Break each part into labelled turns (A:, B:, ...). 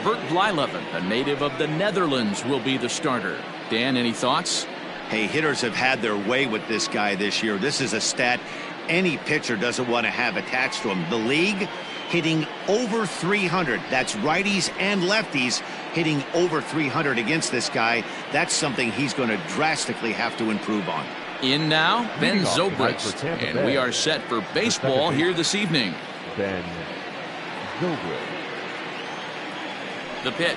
A: Bert Blyleven, a native of the Netherlands, will be the starter. Dan, any thoughts?
B: Hey, hitters have had their way with this guy this year. This is a stat any pitcher doesn't want to have attached to him. The league hitting over 300. That's righties and lefties hitting over 300 against this guy. That's something he's going to drastically have to improve on.
A: In now, Ben Zobrist. And we are set for baseball here this evening.
C: Ben Zobrist.
A: The pitch.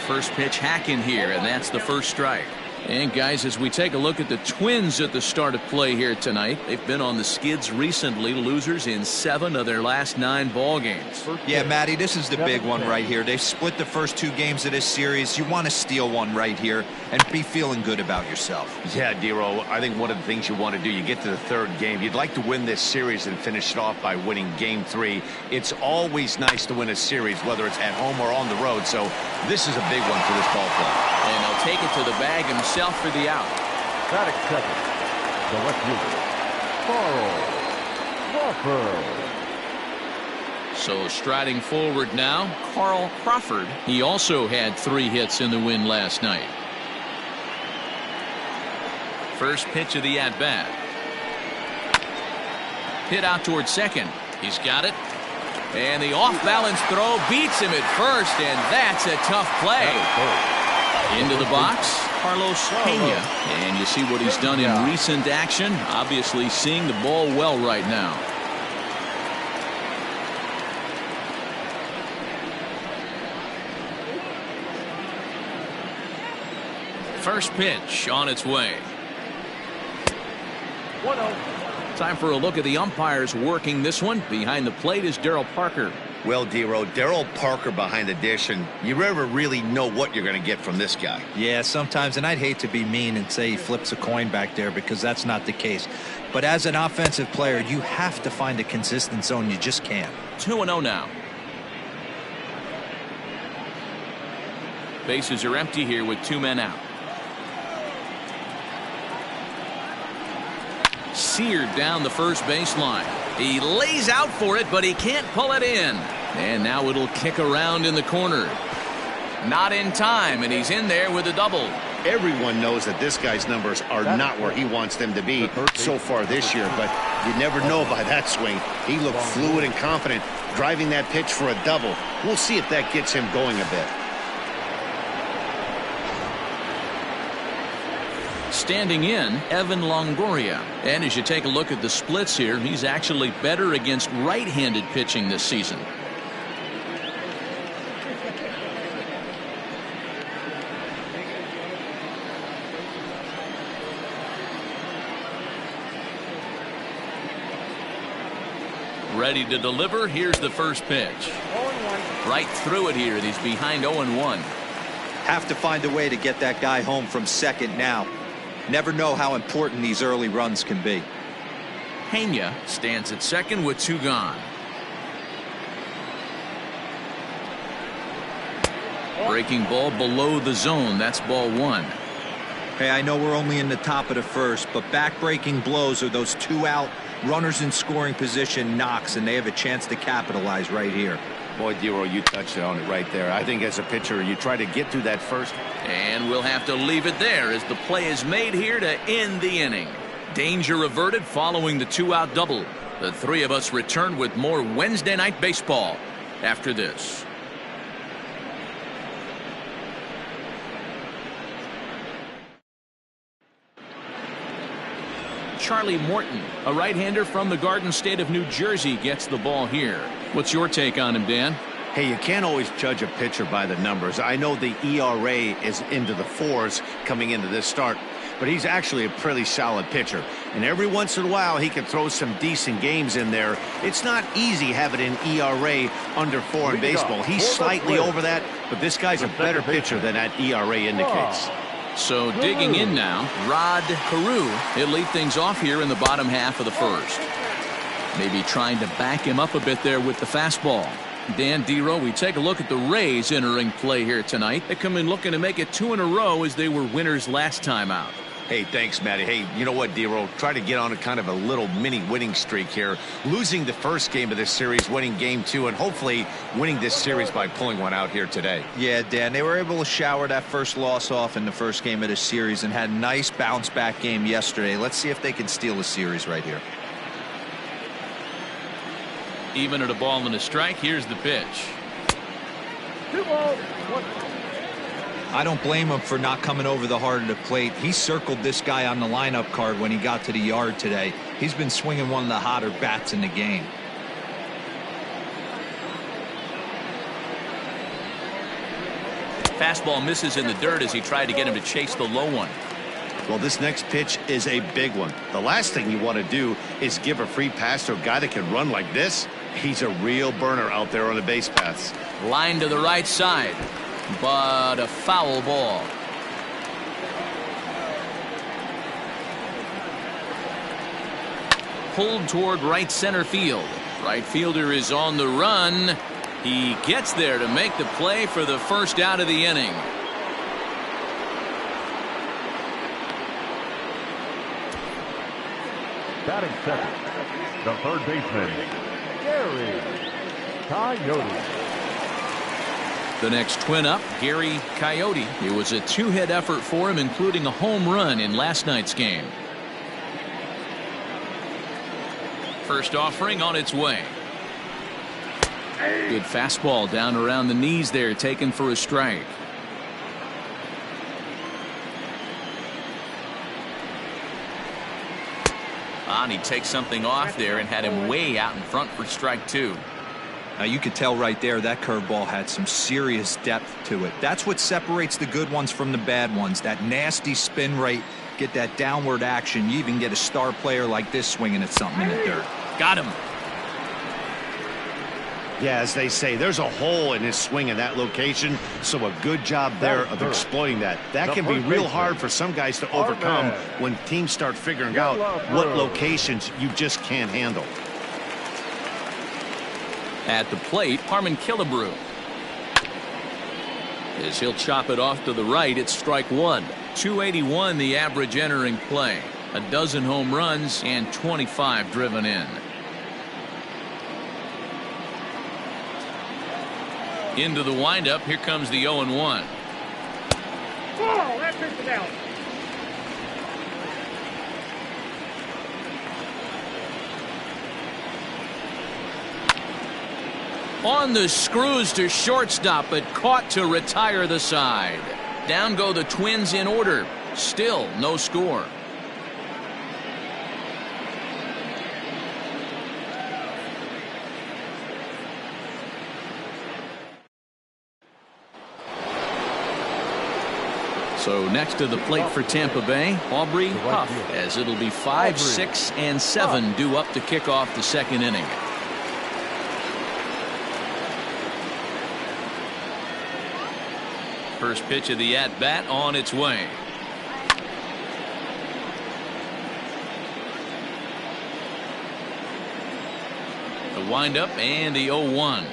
A: First pitch hack in here, and that's the first strike. And guys, as we take a look at the Twins at the start of play here tonight, they've been on the skids recently, losers in 7 of their last 9 ball games.
D: Yeah, Matty, this is the big one right here. They've split the first 2 games of this series. You want to steal one right here and be feeling good about yourself.
B: Yeah, Dero, I think one of the things you want to do, you get to the 3rd game, you'd like to win this series and finish it off by winning game 3. It's always nice to win a series, whether it's at home or on the road, so this is a big one for this ball club.
A: And he'll take it to the bag himself for the out.
C: Batting second, the left fielder, Carl Crawford.
A: So striding forward now, Carl Crawford. He also had 3 hits in the win last night. First pitch of the at-bat. Hit out towards second. He's got it. And the off-balance throw beats him at first, and that's a tough play. Into the box, Carlos Pena. And you see what he's done in recent action. Obviously seeing the ball well right now. First pitch on its way.
C: 1-0.
A: Time for a look at the umpires working this one. Behind the plate is Darryl Parker.
B: Well, Dero, Darryl Parker behind the dish, and you never really know what you're going to get from this guy.
D: Yeah, sometimes, and I'd hate to be mean and say he flips a coin back there because that's not the case. But as an offensive player, you have to find a consistent zone. You just can't.
A: 2-0 now. Bases are empty here with 2 men out. Seared down the first baseline. He lays out for it, but he can't pull it in. And now it'll kick around in the corner. Not in time, and he's in there with a double.
B: Everyone knows that this guy's numbers are not where he wants them to be so far this year, but you never know by that swing. He looked fluid and confident, driving that pitch for a double. We'll see if that gets him going a bit.
A: Standing in, Evan Longoria. And as you take a look at the splits here, he's actually better against right-handed pitching this season. Ready to deliver. Here's the first pitch. Right through it here. And he's behind 0-1.
D: Have to find a way to get that guy home from second now. Never know how important these early runs can be.
A: Pena stands at second with 2 gone. Breaking ball below the zone. That's ball 1.
D: Hey, I know we're only in the top of the first, but back-breaking blows are those 2 out runners in scoring position knocks, and they have a chance to capitalize right here.
B: Boy, Dero, you touched on it right there. I think as a pitcher, you try to get through that first.
A: And we'll have to leave it there as the play is made here to end the inning. Danger averted following the 2-out double. The 3 of us return with more Wednesday Night Baseball after this. Charlie Morton, a right-hander from the Garden State of New Jersey, gets the ball here. What's your take on him, Dan?
B: Hey, you can't always judge a pitcher by the numbers. I know the ERA is into the 4s coming into this start, but he's actually a pretty solid pitcher. And every once in a while, he can throw some decent games in there. It's not easy having an ERA under 4 in baseball. He's slightly over that, but this guy's a better pitcher than that ERA indicates.
A: So digging in now, Rod Carew. He'll lead things off here in the bottom half of the first. Maybe trying to back him up a bit there with the fastball. Dan, Dero, we take a look at the Rays entering play here tonight. They come in looking to make it 2 in a row as they were winners last time out.
B: Hey, thanks, Matty. Hey, you know what, D-Roll? Try to get on a kind of a little mini winning streak here. Losing the first game of this series, winning game 2, and hopefully winning this series by pulling one out here today.
D: Yeah, Dan, they were able to shower that first loss off in the first game of this series and had a nice bounce-back game yesterday. Let's see if they can steal a series right here.
A: Even at a ball and a strike, here's the pitch.
C: 2 balls, 1.
D: I don't blame him for not coming over the heart of the plate. He circled this guy on the lineup card when he got to the yard today. He's been swinging one of the hotter bats in the game.
A: Fastball misses in the dirt as he tried to get him to chase the low one.
B: Well, this next pitch is a big one. The last thing you want to do is give a free pass to a guy that can run like this. He's a real burner out there on the base paths.
A: Line to the right side, but a foul ball. Pulled toward right center field. Right fielder is on the run. He gets there to make the play for the first out of the inning.
C: Batting second, the third baseman, Gary Coyote.
A: The next twin up, Gary Coyote. It was a 2-hit effort for him, including a home run in last night's game. First offering on its way. Good fastball down around the knees there, taken for a strike. And he takes something off there and had him way out in front for strike 2.
D: Now you could tell right there that curveball had some serious depth to it. That's what separates the good ones from the bad ones. That nasty spin rate, get that downward action. You even get a star player like this swinging at something in the dirt.
A: Got him.
B: Yeah, as they say, there's a hole in his swing in that location, so a good job there of exploiting that. That can be real hard for some guys to overcome when teams start figuring out what locations you just can't handle.
A: At the plate, Harmon Killebrew. As he'll chop it off to the right, it's strike 1. 281 the average entering play. A dozen home runs and 25 driven in. Into the windup, here comes the 0-1.
C: Oh, that takes it out.
A: On the screws to shortstop, but caught to retire the side. Down go the Twins in order. Still no score. So next to the plate for Tampa Bay, Aubrey Huff, as it'll be 5, 6, and 7 due up to kick off the second inning. First pitch of the at-bat on its way. The windup and the 0-1.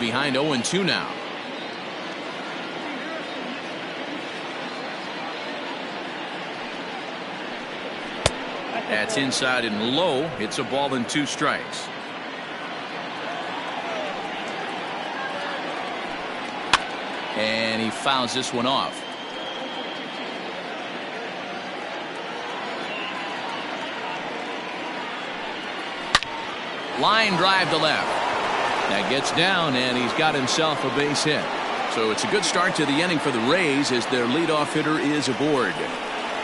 A: Behind 0-2 now. That's inside and low. It's a ball and 2 strikes. And he fouls this one off. Line drive to left. That gets down, and he's got himself a base hit. So it's a good start to the inning for the Rays as their leadoff hitter is aboard.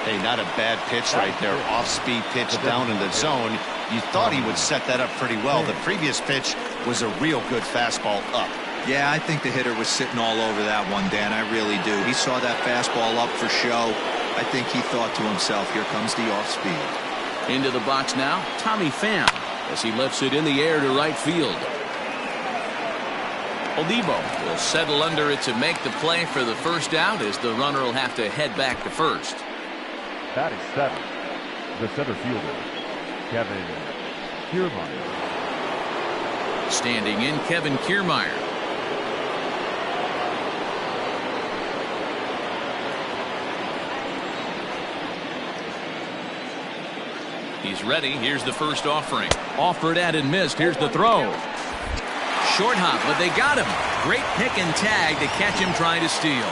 B: Hey, not a bad pitch right there. Off-speed pitch down in the zone. You thought he would set that up pretty well. The previous pitch was a real good fastball up.
D: Yeah, I think the hitter was sitting all over that one, Dan. I really do. He saw that fastball up for show. I think he thought to himself, here comes the off-speed.
A: Into the box now, Tommy Pham, as he lifts it in the air to right field. Oldibo will settle under it to make the play for the first out, as the runner will have to head back to first.
C: Batting 7, the center fielder, Kevin Kiermaier.
A: Standing in, Kevin Kiermaier. He's ready. Here's the first offering. Offered at and missed. Here's the throw. Short hop, but they got him. Great pick and tag to catch him trying to steal.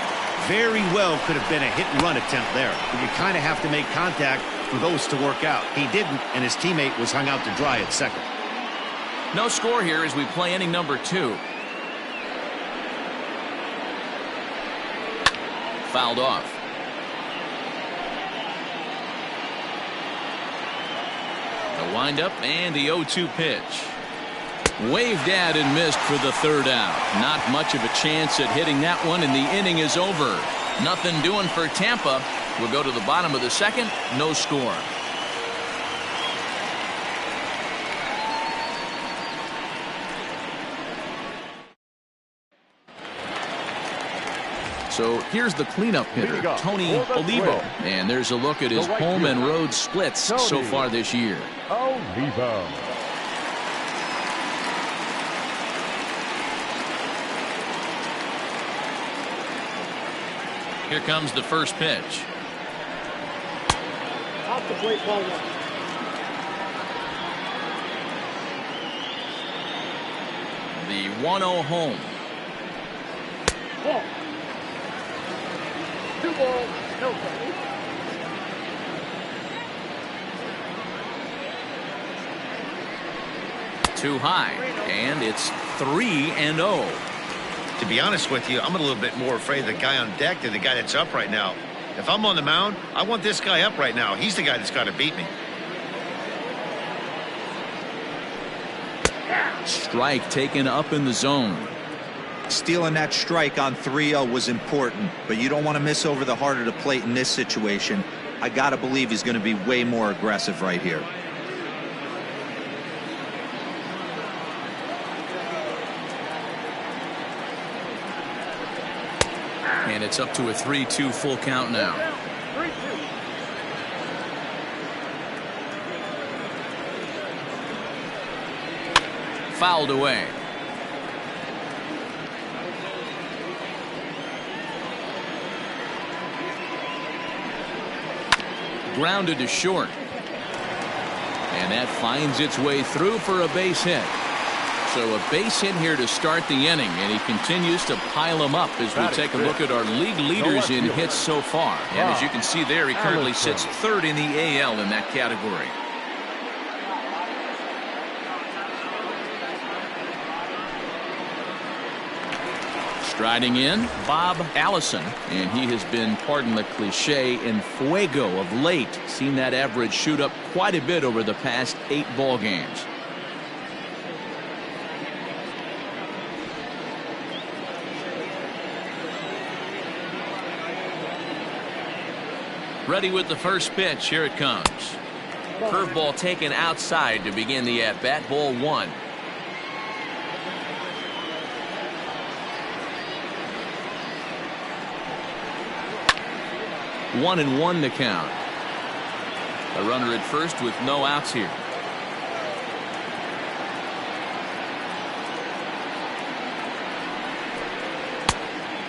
B: Very well could have been a hit-and-run attempt there. But you kind of have to make contact for those to work out. He didn't, and his teammate was hung out to dry at second.
A: No score here as we play inning number 2. Fouled off. The windup and the 0-2 pitch. Waved at and missed for the third out. Not much of a chance at hitting that one, and the inning is over. Nothing doing for Tampa. We'll go to the bottom of the second. No score. So here's the cleanup hitter, Tony Olivo. And there's a look at his home and road splits so far this year.
C: Olivo.
A: Here comes the first pitch.
E: Off the plate, ball 1.
A: The 1-0 home.
E: Ball. 2 balls, no strikes.
A: Too high, and it's 3-0.
B: To be honest with you, I'm a little bit more afraid of the guy on deck than the guy that's up right now. If I'm on the mound, I want this guy up right now. He's the guy that's got to beat me.
A: Strike taken up in the zone.
D: Stealing that strike on 3-0 was important, but you don't want to miss over the heart of the plate in this situation. I got to believe he's going to be way more aggressive right here.
A: And it's up to a 3-2 full count now.
E: 3-2.
A: Fouled away. Grounded to short. And that finds its way through for a base hit. So a base hit here to start the inning, and he continues to pile them up as we take a look at our league leaders in hits so far. And as you can see there, he currently sits third in the AL in that category. Striding in, Bob Allison, and he has been, pardon the cliche, in fuego of late. Seen that average shoot up quite a bit over the past 8 ball games. Ready with the first pitch. Here it comes. Curveball taken outside to begin the at-bat. Ball 1. One and one the count. A runner at first with no outs here.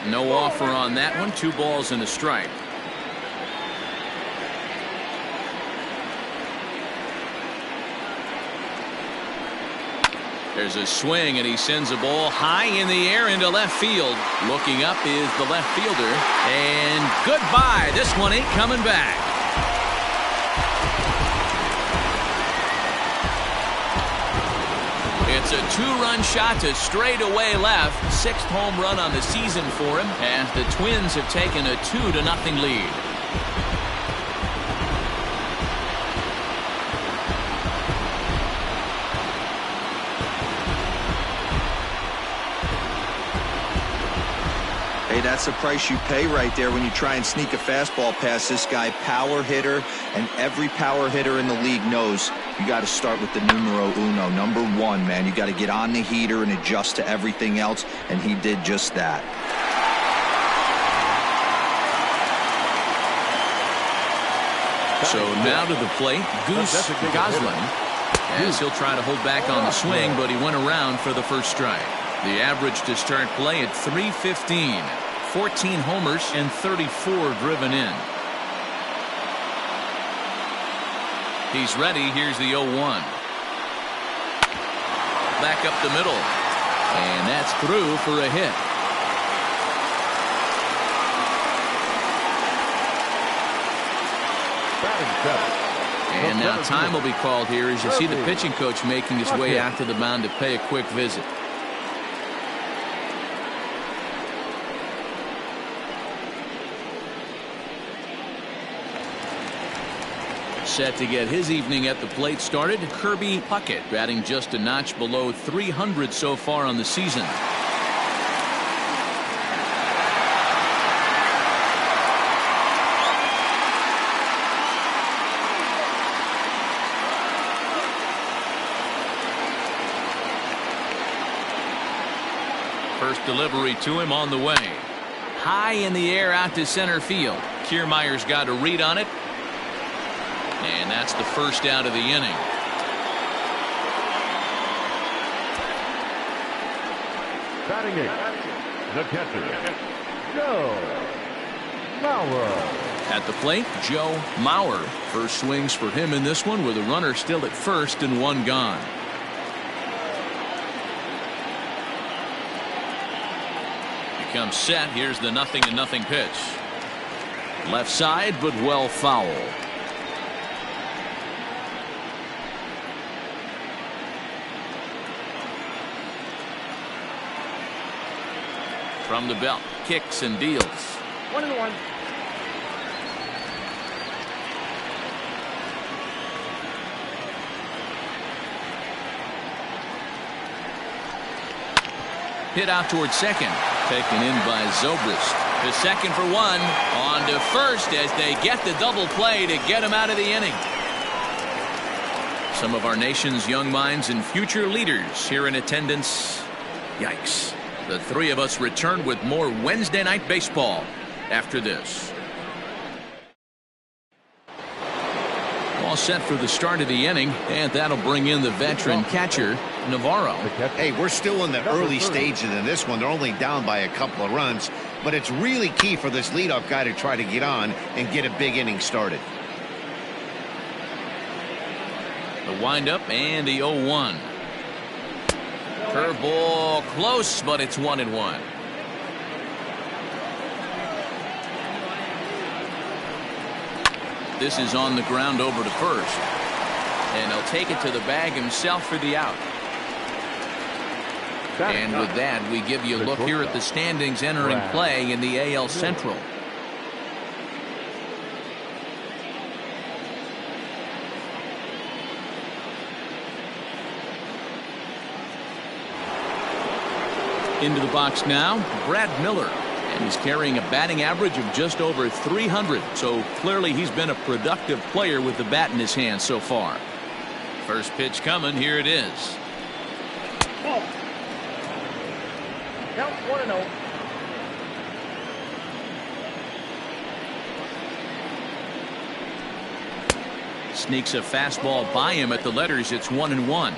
A: No offer on that one. 2 balls and a strike. There's a swing, and he sends a ball high in the air into left field. Looking up is the left fielder, and goodbye. This one ain't coming back. It's a 2-run shot to straightaway left. 6th home run on the season for him, and the Twins have taken a 2-0 lead.
D: Hey, that's the price you pay right there when you try and sneak a fastball past this guy. Power hitter, and every power hitter in the league knows you got to start with the numero uno, number 1, man. You got to get on the heater and adjust to everything else, and he did just that.
A: So now to the plate, Goose Goslin, as he'll try to hold back on the swing, but he went around for the first strike. The average to start play at .315. 14 homers and 34 driven in. He's ready. Here's the 0-1. Back up the middle. And that's through for a hit. And now time will be called here as you see the pitching coach making his way out to the mound to pay a quick visit. Set to get his evening at the plate started, Kirby Puckett, batting just a notch below 300 so far on the season. First delivery to him on the way. High in the air out to center field. Kiermaier's got a read on it. And that's the first out of the inning.
C: Batting eighth, the catcher, Joe Mauer.
A: At the plate, Joe Mauer. First swings for him in this one with a runner still at first and one gone. Comes set. Here's the 0-0 pitch. Left side, but well foul. From the belt, kicks and deals.
E: 1-1.
A: Hit out towards second. Taken in by Zobrist. To second for one. On to first as they get the double play to get him out of the inning. Some of our nation's young minds and future leaders here in attendance. Yikes. The three of us return with more Wednesday night baseball after this. All set for the start of the inning, and that'll bring in the veteran catcher, Navarro.
B: Hey, we're still in the early stages in this one. They're only down by a couple of runs, but it's really key for this leadoff guy to try to get on and get a big inning started.
A: The windup and the 0-1. Curveball close, but it's 1-1. This is on the ground over to first. And he'll take it to the bag himself for the out. And with that, we give you a look here at the standings entering play in the AL Central. Into the box now, Brad Miller. And he's carrying a batting average of just over 300. So clearly he's been a productive player with the bat in his hand so far. First pitch coming. Here it is.
E: Ball. Count 1-0.
A: Sneaks a fastball by him at the letters. It's 1-1.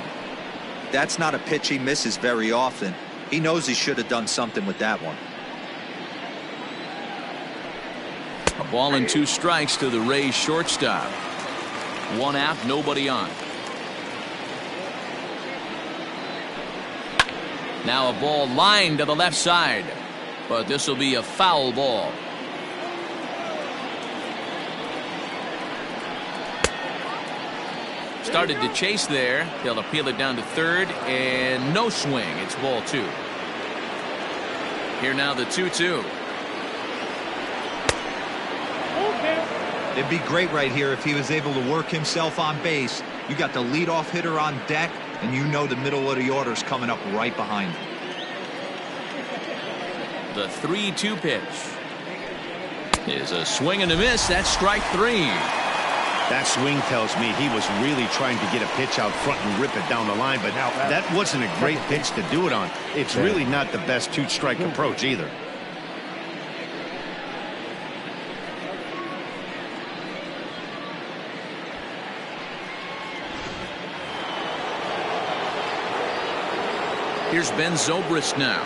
D: That's not a pitch he misses very often. He knows he should have done something with that one.
A: A ball and 2 strikes to the Rays shortstop. 1 out, nobody on. Now a ball lined to the left side, but this will be a foul ball. Started to chase there. They'll appeal it down to third, and no swing. It's ball 2. Here now the 2-2.
D: It'd be great right here if he was able to work himself on base. You got the leadoff hitter on deck, and you know the middle of the order's coming up right behind him.
A: The 3-2 pitch is a swing and a miss. That's strike 3.
B: That swing tells me he was really trying to get a pitch out front and rip it down the line, but that wasn't a great pitch to do it on. It's really not the best 2-strike approach either.
A: Here's Ben Zobrist now.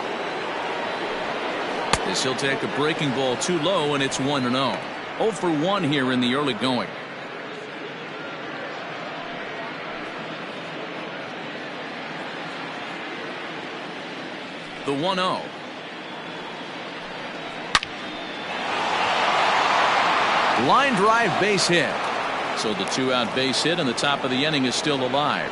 A: As he'll take a breaking ball too low, and it's 1-0. 0 for 1 here in the early going. the 1-0. Line drive base hit. So the 2-out base hit and the top of the inning is still alive.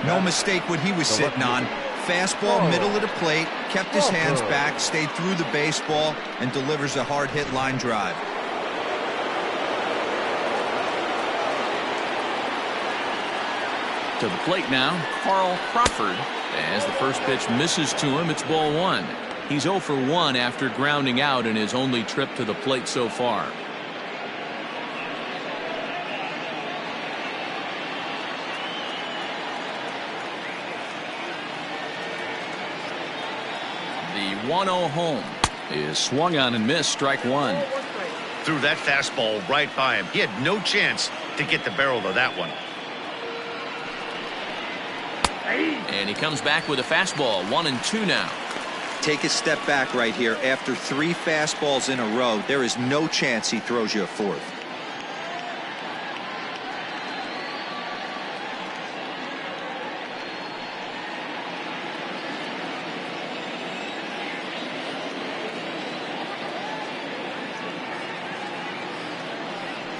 D: No mistake what he was sitting on. Fastball, middle of the plate, kept his hands back, stayed through the baseball, and delivers a hard hit line drive.
A: To the plate now, Carl Crawford. As the first pitch misses to him, it's ball 1. He's 0 for 1 after grounding out in his only trip to the plate so far. The 1-0 home is swung on and missed, strike 1.
B: Threw that fastball right by him. He had no chance to get the barrel of that one.
A: And he comes back with a fastball, 1-2 now.
D: Take a step back right here. After 3 fastballs in a row, there is no chance he throws you a 4th.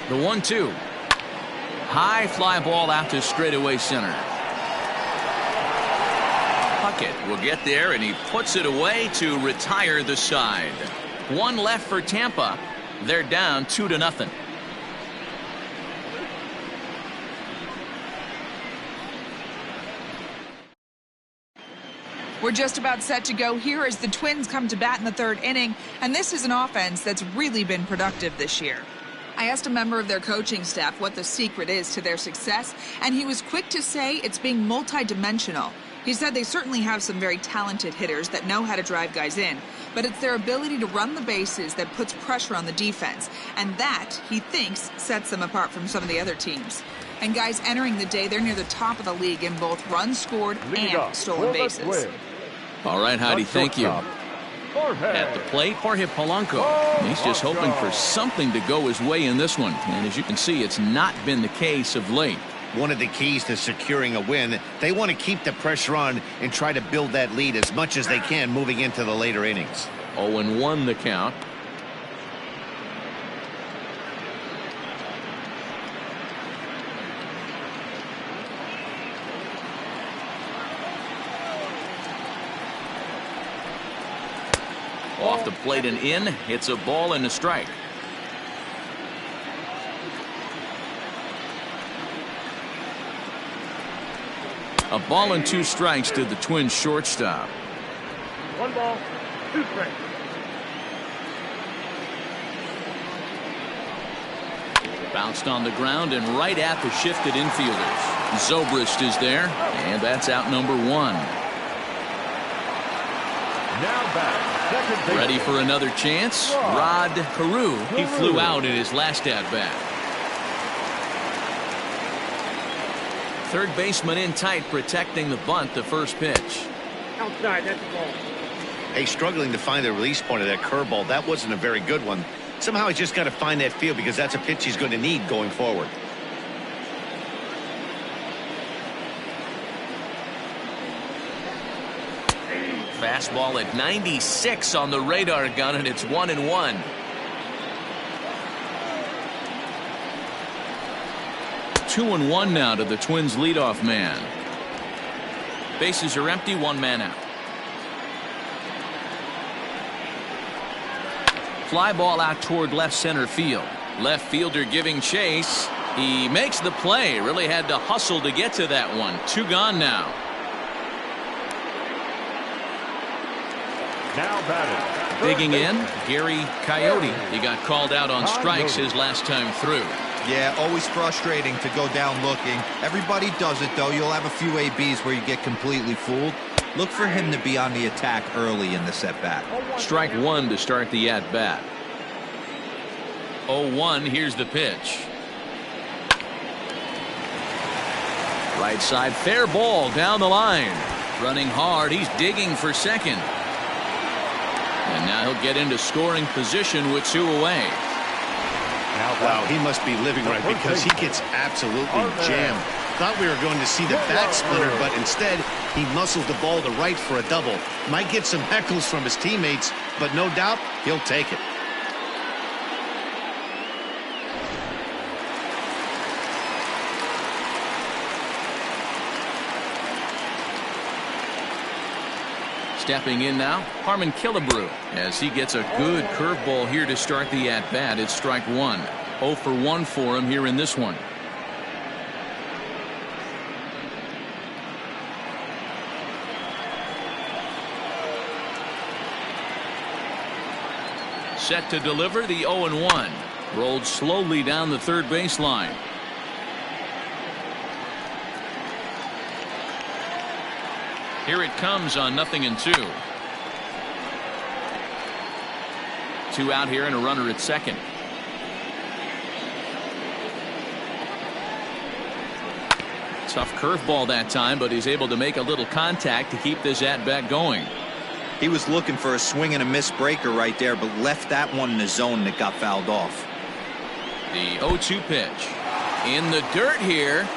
A: The 1-2. High fly ball out to straightaway center. Puckett will get there, and he puts it away to retire the side. 1 left for Tampa. They're down 2-0.
F: We're just about set to go here as the Twins come to bat in the 3rd inning, and this is an offense that's really been productive this year. I asked a member of their coaching staff what the secret is to their success, and he was quick to say it's being multidimensional. He said they certainly have some very talented hitters that know how to drive guys in, but it's their ability to run the bases that puts pressure on the defense, and that, he thinks, sets them apart from some of the other teams. And guys entering the day, they're near the top of the league in both runs scored and stolen bases.
A: All right, Heidi, thank you. At the plate, Jorge Polanco. He's just hoping for something to go his way in this one. And as you can see, it's not been the case of late.
B: One of the keys to securing a win, they want to keep the pressure on and try to build that lead as much as they can moving into the later innings.
A: 0-1 the count. Off the plate and in. It's a ball and a strike. A ball and 2 strikes to the Twins shortstop.
E: 1 ball, 2 strikes.
A: Bounced on the ground and right at the shifted infielders. Zobrist is there, and that's out number 1.
C: Now back, second base.
A: Ready for another chance? Rod Carew. He flew out in his last at-bat. Third baseman in tight, protecting the bunt, the first pitch.
E: Outside, that's the ball.
B: Hey, struggling to find the release point of that curveball. That wasn't a very good one. Somehow he's just got to find that feel because that's a pitch he's going to need going forward.
A: Fastball at 96 on the radar gun, and it's 1-1. Two and 1 now to the Twins leadoff man. Bases are empty, 1 man out. Fly ball out toward left center field. Left fielder giving chase. He makes the play. Really had to hustle to get to that one. 2 gone now.
C: Now batted.
A: Digging in, Gary Coyote. He got called out on strikes his last time through.
D: Yeah, always frustrating to go down looking. Everybody does it, though. You'll have a few ABs where you get completely fooled. Look for him to be on the attack early in the at-bat.
A: Strike 1 to start the at-bat. 0-1, here's the pitch. Right side, fair ball down the line. Running hard, he's digging for second. And now he'll get into scoring position with 2 away.
B: Wow, he must be living right because he gets absolutely jammed. Thought we were going to see the bat splinter, but instead he muscles the ball to right for a double. Might get some heckles from his teammates, but no doubt he'll take it.
A: Stepping in now, Harmon Killebrew, as he gets a good curveball here to start the at-bat. It's strike one. 0 for 1 for him here in this one. Set to deliver the 0-1. Rolled slowly down the third baseline. Here it comes on 0-2. 2 out here and a runner at second. Tough curveball that time, but he's able to make a little contact to keep this at-bat going.
D: He was looking for a swing and a miss breaker right there, but left that one in the zone that got fouled off.
A: The 0-2 pitch. In the dirt here.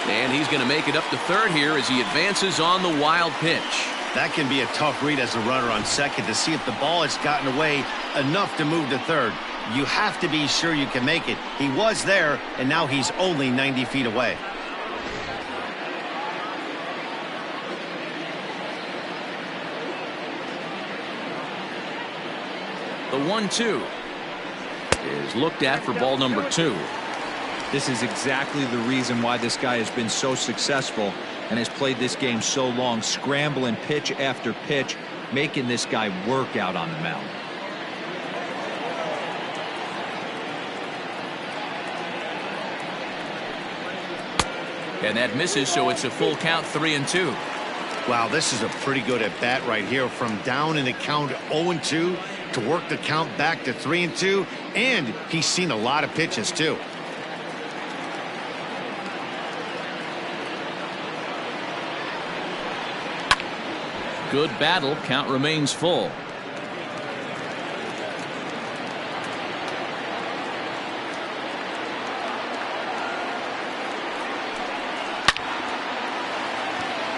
A: And he's going to make it up to third here as he advances on the wild pitch.
B: That can be a tough read as a runner on second to see if the ball has gotten away enough to move to third. You have to be sure you can make it. He was there, and now he's only 90 feet away.
A: The 1-2 is looked at for ball number 2.
D: This is exactly the reason why this guy has been so successful and has played this game so long, scrambling pitch after pitch, making this guy work out on the mound.
A: And that misses, so it's a full count, 3-2.
B: Wow, this is a pretty good at bat right here, from down in the count 0-2 to work the count back to 3-2, and he's seen a lot of pitches too.
A: Good battle. Count remains full.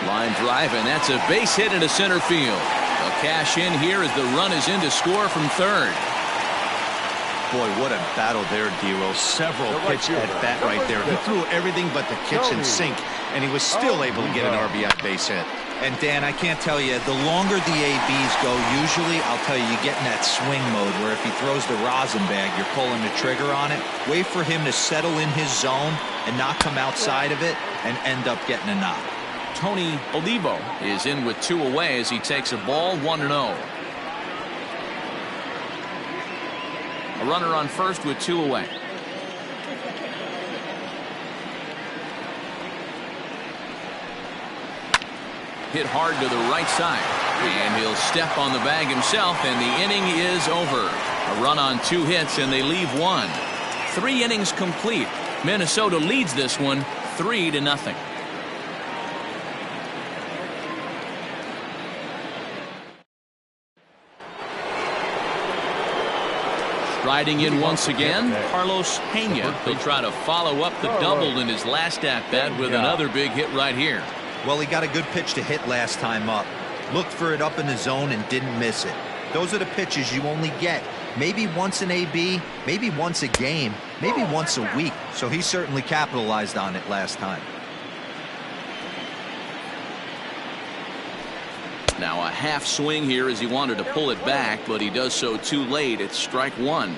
A: Line drive, and that's a base hit into center field. They'll cash in here as the run is in to score from third.
B: Boy, what a battle there, D-Roll. Several pitch at bat right there. He threw everything but the kitchen sink, and he was still able to get an RBI base hit.
D: And Dan, I can't tell you, the longer the ABs go, usually I'll tell you, you get in that swing mode where if he throws the rosin bag, you're pulling the trigger on it. Wait for him to settle in his zone and not come outside of it and end up getting a knock.
A: Tony Olivo is in with 2 away as he takes a ball, 1-0. A runner on first with 2 away. Hit hard to the right side, and he'll step on the bag himself, and the inning is over. A run on 2 hits, and they leave 1. 3 innings complete. Minnesota leads this one 3-0. Riding in once again, Carlos Pena. He'll try to follow up the double in his last at-bat with another big hit right here.
D: Well, he got a good pitch to hit last time up. Looked for it up in the zone and didn't miss it. Those are the pitches you only get maybe once an AB, maybe once a game, maybe once a week. So he certainly capitalized on it last time.
A: Now a half swing here as he wanted to pull it back, but he does so too late. It's strike 1.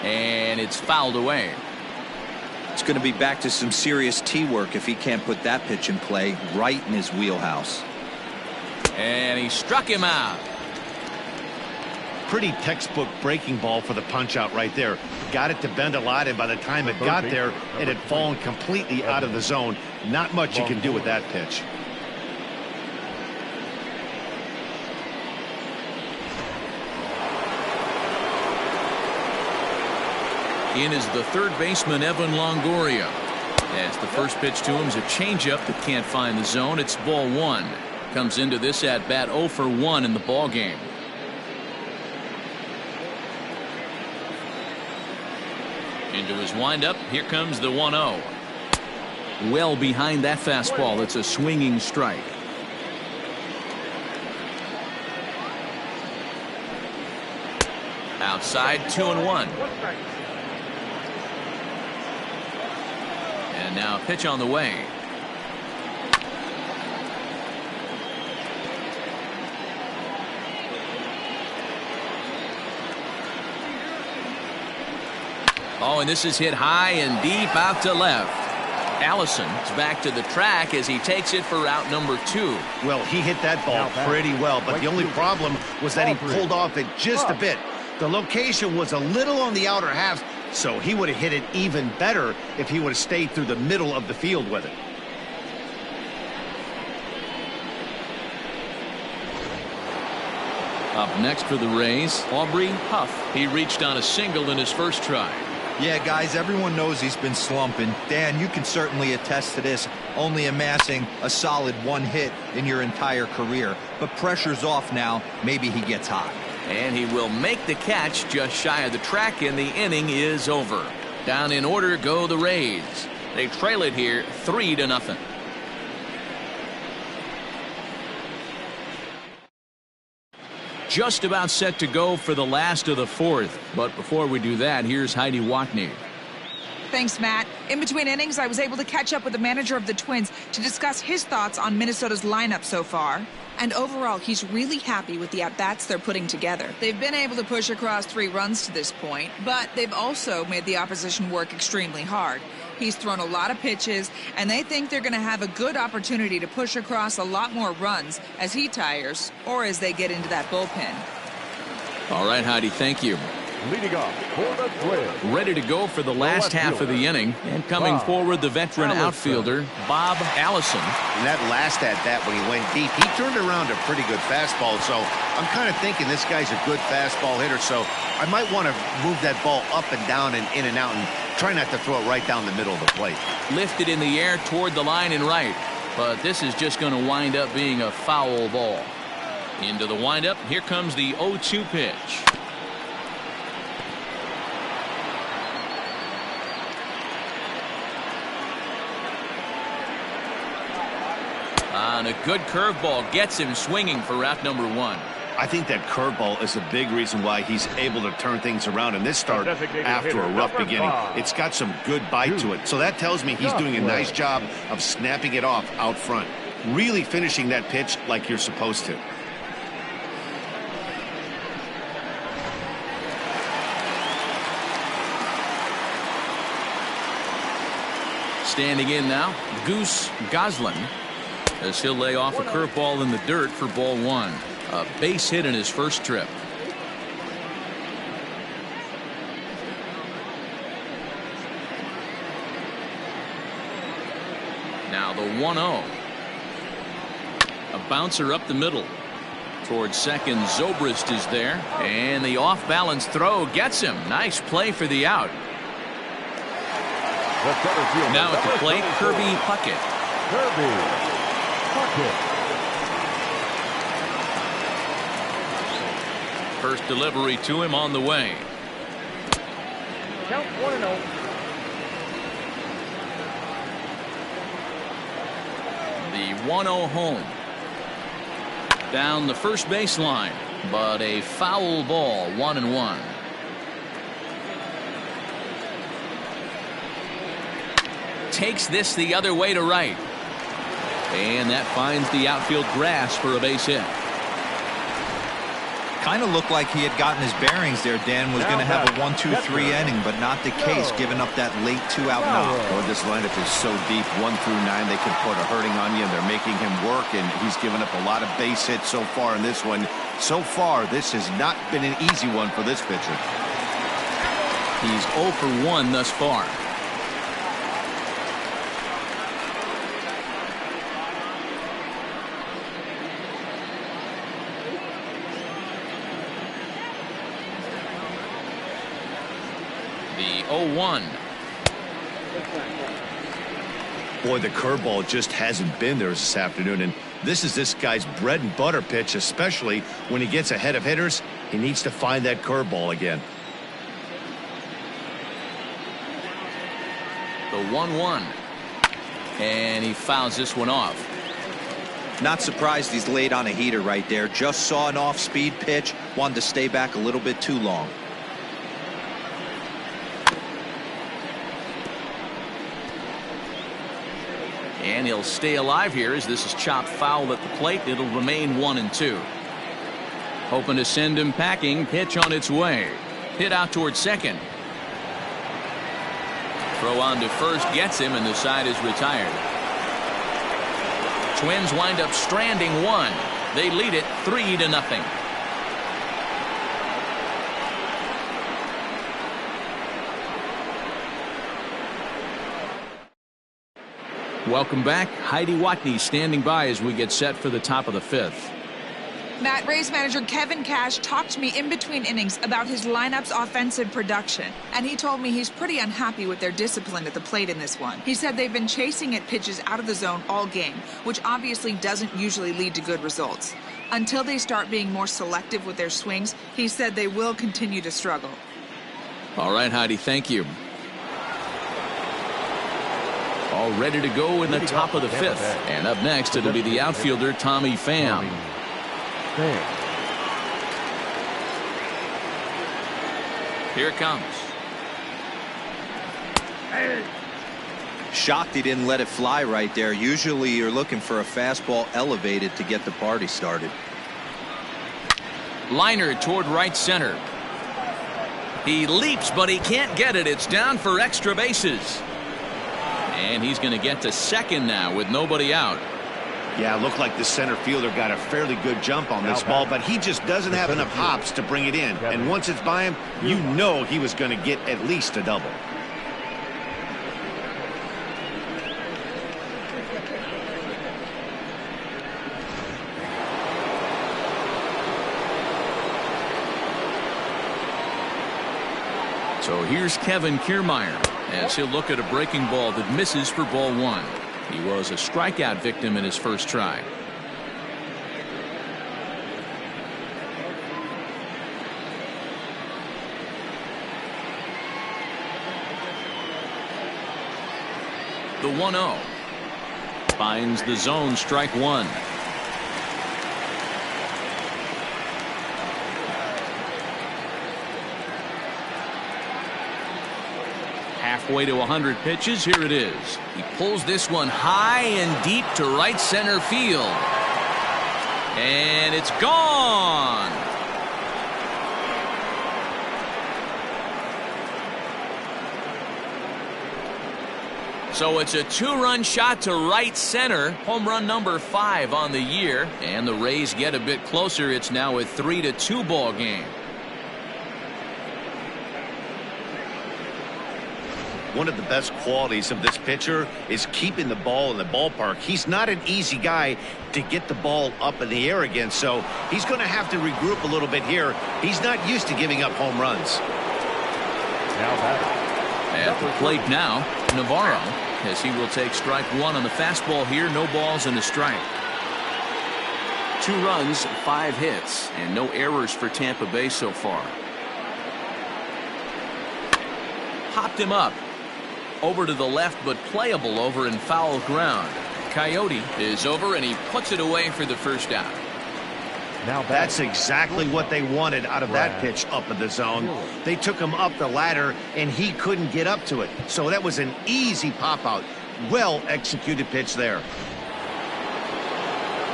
A: And it's fouled away.
D: It's going to be back to some serious tee work if he can't put that pitch in play right in his wheelhouse.
A: And he struck him out.
B: Pretty textbook breaking ball for the punch out right there. Got it to bend a lot, and by the time it got there, it had fallen completely out of the zone. Not much you can do with that pitch.
A: In is the third baseman, Evan Longoria. As the first pitch to him is a changeup that can't find the zone. It's ball one. Comes into this at bat 0 for 1 in the ball game. Into his windup. Here comes the 1-0. Well behind that fastball. It's a swinging strike. Outside 2-1. And now a pitch on the way. Oh, and this is hit high and deep out to left. Allison is back to the track as he takes it for route number 2.
B: Well, he hit that ball pretty well, but the only problem was that he pulled off it just a bit. The location was a little on the outer half, so he would have hit it even better if he would have stayed through the middle of the field with it.
A: Up next for the Rays, Aubrey Huff. He reached on a single in his first try.
D: Yeah, guys, everyone knows he's been slumping. Dan, you can certainly attest to this, only amassing a solid 1 hit in your entire career. But pressure's off now. Maybe he gets hot.
A: And he will make the catch just shy of the track, and the inning is over. Down in order go the Rays. They trail it here 3-0. Just about set to go for the last of the 4th. But before we do that, here's Heidi Watney.
F: Thanks, Matt. In between innings, I was able to catch up with the manager of the Twins to discuss his thoughts on Minnesota's lineup so far. And overall, he's really happy with the at-bats they're putting together. They've been able to push across 3 runs to this point, but they've also made the opposition work extremely hard. He's thrown a lot of pitches, and they think they're going to have a good opportunity to push across a lot more runs as he tires or as they get into that bullpen.
A: All right, Heidi, thank you.
C: Leading off for the Twins.
A: Ready to go for the last half of the inning. And coming forward, the veteran outfielder, Bob Allison.
B: And that last at-bat when he went deep, he turned around a pretty good fastball. So I'm kind of thinking this guy's a good fastball hitter. So I might want to move that ball up and down and in and out and try not to throw it right down the middle of the plate.
A: Lifted in the air toward the line and right. But this is just going to wind up being a foul ball. Into the windup. Here comes the 0-2 pitch. And a good curveball gets him swinging for route number 1.
B: I think that curveball is a big reason why he's able to turn things around in this start after a rough beginning. It's got some good bite to it. So that tells me he's doing a nice job of snapping it off out front. Really finishing that pitch like you're supposed to.
A: Standing in now, Goose Goslin, as he'll lay off a curveball in the dirt for ball 1. A base hit in his first trip. Now the 1-0. A bouncer up the middle. Towards second, Zobrist is there. And the off-balance throw gets him. Nice play for the out. Now at the plate, Kirby Puckett. First delivery to him on the way.
E: Count 1-0.
A: The 1-0 home. Down the first baseline, but a foul ball, 1-1. Takes this the other way to right. And that finds the outfield grass for a base hit.
D: Kind of looked like he had gotten his bearings there. Dan was going to have a 1-2-3 inning, but not the case, giving up that late 2-out knock.
B: Oh, this lineup is so deep, 1 through 9, they can put a hurting on you, and they're making him work, and he's given up a lot of base hits so far in this one. So far, this has not been an easy one for this pitcher.
A: He's 0 for 1 thus far. The 0-1.
B: Boy, the curveball just hasn't been there this afternoon, and this is this guy's bread and butter pitch, especially when he gets ahead of hitters. He needs to find that curveball again.
A: The 1-1. And he fouls this one off.
D: Not surprised he's laid on a heater right there. Just saw an off-speed pitch. Wanted to stay back a little bit too long.
A: And he'll stay alive here as this is chopped foul at the plate. It'll remain 1-2. Hoping to send him packing. Pitch on its way. Hit out towards second. Throw on to first gets him, and the side is retired. Twins wind up stranding one. They lead it 3-0. Welcome back. Heidi Watney standing by as we get set for the top of the fifth.
F: Matt, Rays manager Kevin Cash talked to me in between innings about his lineup's offensive production, and he told me he's pretty unhappy with their discipline at the plate in this one. He said they've been chasing at pitches out of the zone all game, which obviously doesn't usually lead to good results. Until they start being more selective with their swings, he said they will continue to struggle.
A: All right, Heidi, thank you. All ready to go in the top of the fifth. And up next, it'll be the outfielder, Tommy Pham. Here it comes.
D: Shocked he didn't let it fly right there. Usually you're looking for a fastball elevated to get the party started.
A: Liner toward right center. He leaps, but he can't get it. It's down for extra bases. And he's going to get to second now with nobody out.
B: Yeah, it looked like the center fielder got a fairly good jump on this ball, but he just doesn't have enough hops to bring it in. And once it's by him, you know he was going to get at least a double.
A: So here's Kevin Kiermaier as he'll look at a breaking ball that misses for ball one. He was a strikeout victim in his first try. The 1-0 finds the zone, strike one. Halfway to 100 pitches. Here it is. He pulls this one high and deep to right center field. And it's gone. So it's a two-run shot to right center. Home run number 5 on the year. And the Rays get a bit closer. It's now a 3-2 ball game.
B: One of the best qualities of this pitcher is keeping the ball in the ballpark. He's not an easy guy to get the ball up in the air again, so he's going to have to regroup a little bit here. He's not used to giving up home runs.
A: At the plate now, Navarro, as he will take strike one on the fastball here. No balls and a strike. 2 runs, 5 hits, and no errors for Tampa Bay so far. Hopped him up. Over to the left, but playable over in foul ground. Coyote is over, and he puts it away for the first out.
B: Now that's exactly what they wanted out of that pitch up in the zone. They took him up the ladder, and he couldn't get up to it. So that was an easy pop-out. Well-executed pitch there.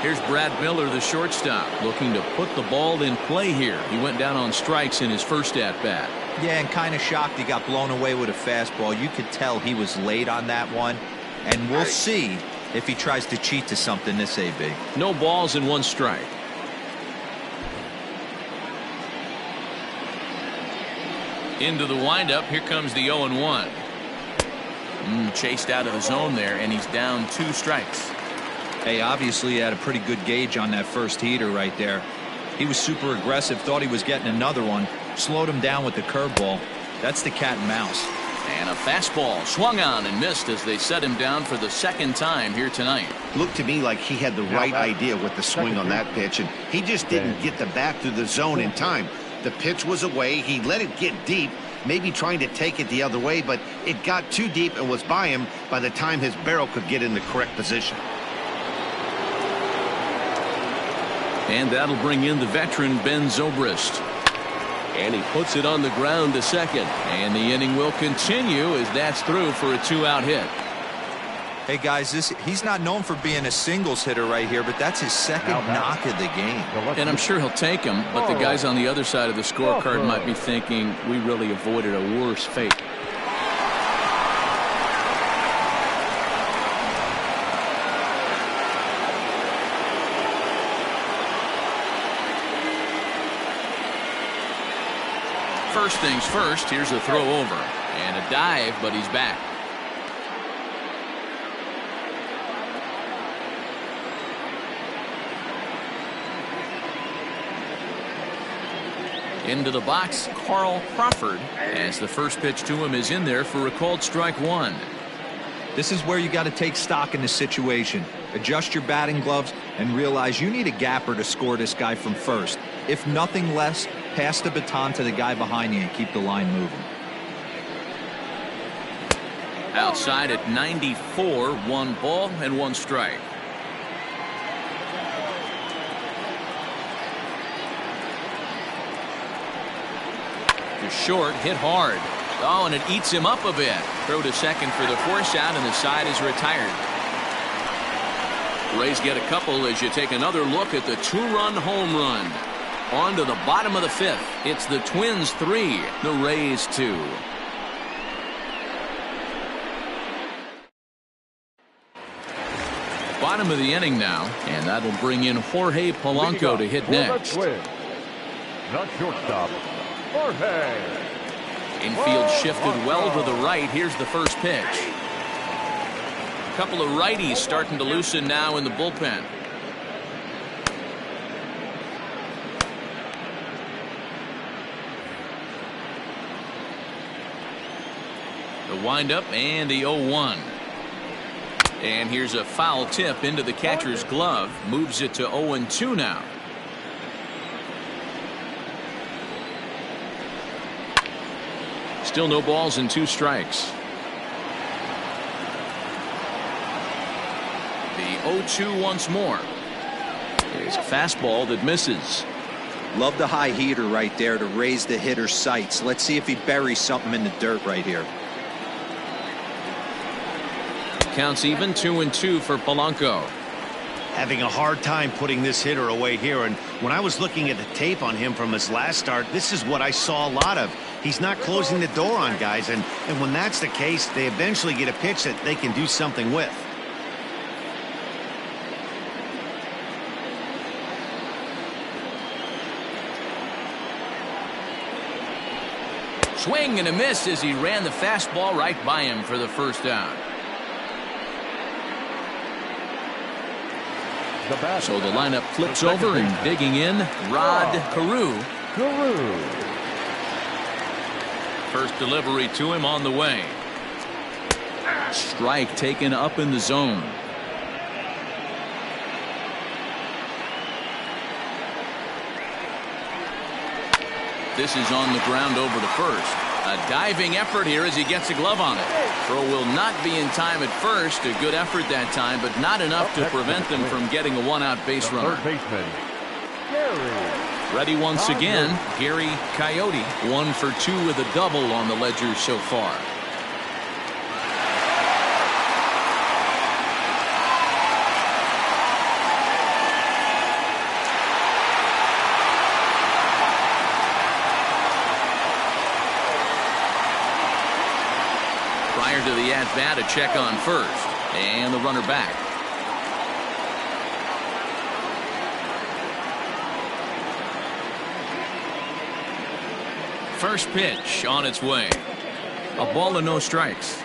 A: Here's Brad Miller, the shortstop, looking to put the ball in play here. He went down on strikes in his first at-bat.
D: Yeah, and kind of shocked he got blown away with a fastball. You could tell he was late on that one. And we'll see if he tries to cheat to something this AB.
A: No balls and 1 strike. Into the windup. Here comes the 0-1. Chased out of the zone there, and he's down 2 strikes.
D: Hey, obviously he had a pretty good gauge on that first heater right there. He was super aggressive, thought he was getting another one, slowed him down with the curveball. That's the cat and mouse.
A: And a fastball swung on and missed as they set him down for the second time here tonight.
B: Looked to me like he had the right idea with the swing on that pitch, and he just didn't get the bat through the zone in time. The pitch was away. He let it get deep, maybe trying to take it the other way, but it got too deep and was by him by the time his barrel could get in the correct position.
A: And that'll bring in the veteran Ben Zobrist. And he puts it on the ground to second. And the inning will continue as that's through for a 2-out hit.
D: Hey guys, he's not known for being a singles hitter right here, but that's his second knock of the game.
A: And I'm sure he'll take him, but the guys on the other side of the scorecard might be thinking we really avoided a worse fate. First things first, here's a throw over and a dive, but he's back. Into the box, Carl Crawford, as the first pitch to him is in there for a called strike one.
D: This is where you got to take stock in the situation. Adjust your batting gloves and realize you need a gapper to score this guy from first. If nothing less, pass the baton to the guy behind you and keep the line moving.
A: Outside at 94, 1 ball and 1 strike. To short, hit hard. Oh, and it eats him up a bit. Throw to second for the force out, and the side is retired. Rays get a couple as you take another look at the 2-run home run. On to the bottom of the 5th. It's the Twins 3, the Rays 2. Bottom of the inning now, and that'll bring in Jorge Polanco to hit next.
C: Not shortstop, Jorge.
A: Infield shifted well to the right. Here's the first pitch. A couple of righties starting to loosen now in the bullpen. The windup and the 0-1. And here's a foul tip into the catcher's glove. Moves it to 0-2 now. Still no balls and 2 strikes. The 0-2 once more. There's a fastball that misses.
D: Love the high heater right there to raise the hitter's sights. Let's see if he buries something in the dirt right here.
A: Counts even, 2-2 for Polanco.
B: Having a hard time putting this hitter away here, and when I was looking at the tape on him from his last start, this is what I saw a lot of. He's not closing the door on guys, and when that's the case, they eventually get a pitch that they can do something with.
A: Swing and a miss as he ran the fastball right by him for the first down. So the lineup flips over, and digging in, Rod Carew. First delivery to him on the way. Strike taken up in the zone. This is on the ground over to first. A diving effort here as he gets a glove on it. Throw will not be in time at first. A good effort that time, but not enough to prevent them from getting a 1-out base runner. Ready once again, Gary Coyote. 1 for 2 with a double on the ledger so far. Prior to the at-bat, a check on first, and the runner back. First pitch on its way. A ball and no strikes.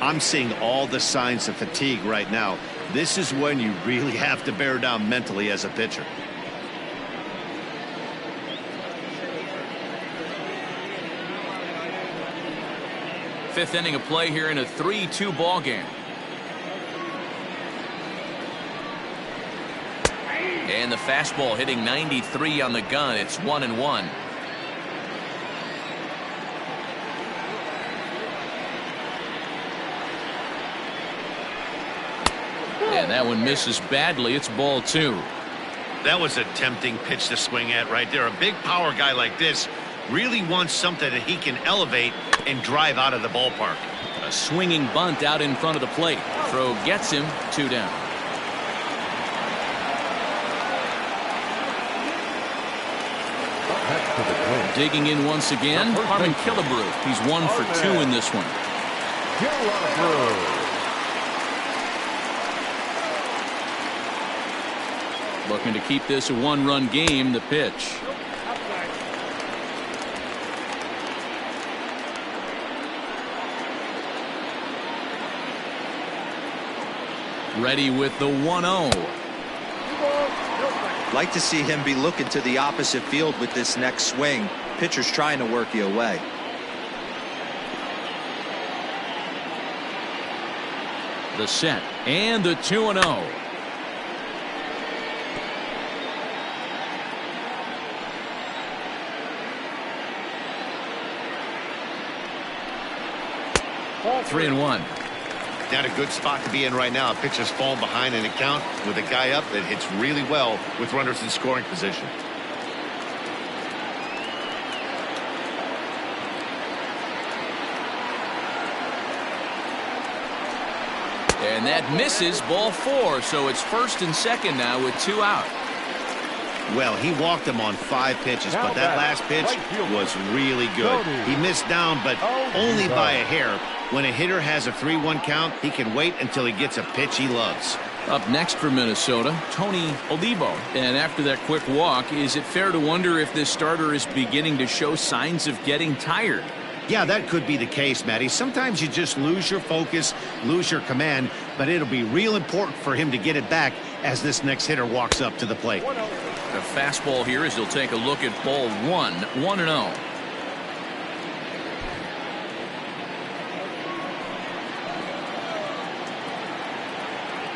B: I'm seeing all the signs of fatigue right now. This is when you really have to bear down mentally as a pitcher.
A: fifth inning of play here in a 3-2 ball game. And the fastball hitting 93 on the gun. It's 1-1. And that one misses badly. It's ball 2.
B: That was a tempting pitch to swing at right there. A big power guy like this really wants something that he can elevate and drive out of the ballpark.
A: A swinging bunt out in front of the plate. Throw gets him. 2 down. Digging in once again, Harmon Killebrew. He's 1 for 2 in this one. Looking to keep this a 1-run game. The pitch. Ready with the 1-0.
D: Like to see him be looking to the opposite field with this next swing. Pitcher's trying to work you away.
A: The set and the 2-0. Ball 3-1.
B: Not a good spot to be in right now. A pitcher's falling behind in a count with a guy up that hits really well with runners in scoring position.
A: And that misses. Ball 4. So it's first and second now with 2 out.
B: Well, he walked him on 5 pitches, but that last pitch was really good. He missed down, but only by a hair. When a hitter has a 3-1 count, he can wait until he gets a pitch he loves.
A: Up next for Minnesota, Tony Olivo. And after that quick walk, is it fair to wonder if this starter is beginning to show signs of getting tired?
B: Yeah, that could be the case, Matty. Sometimes you just lose your focus, lose your command, but it'll be real important for him to get it back as this next hitter walks up to the plate.
A: The fastball here as he'll take a look at ball 1, 1-0.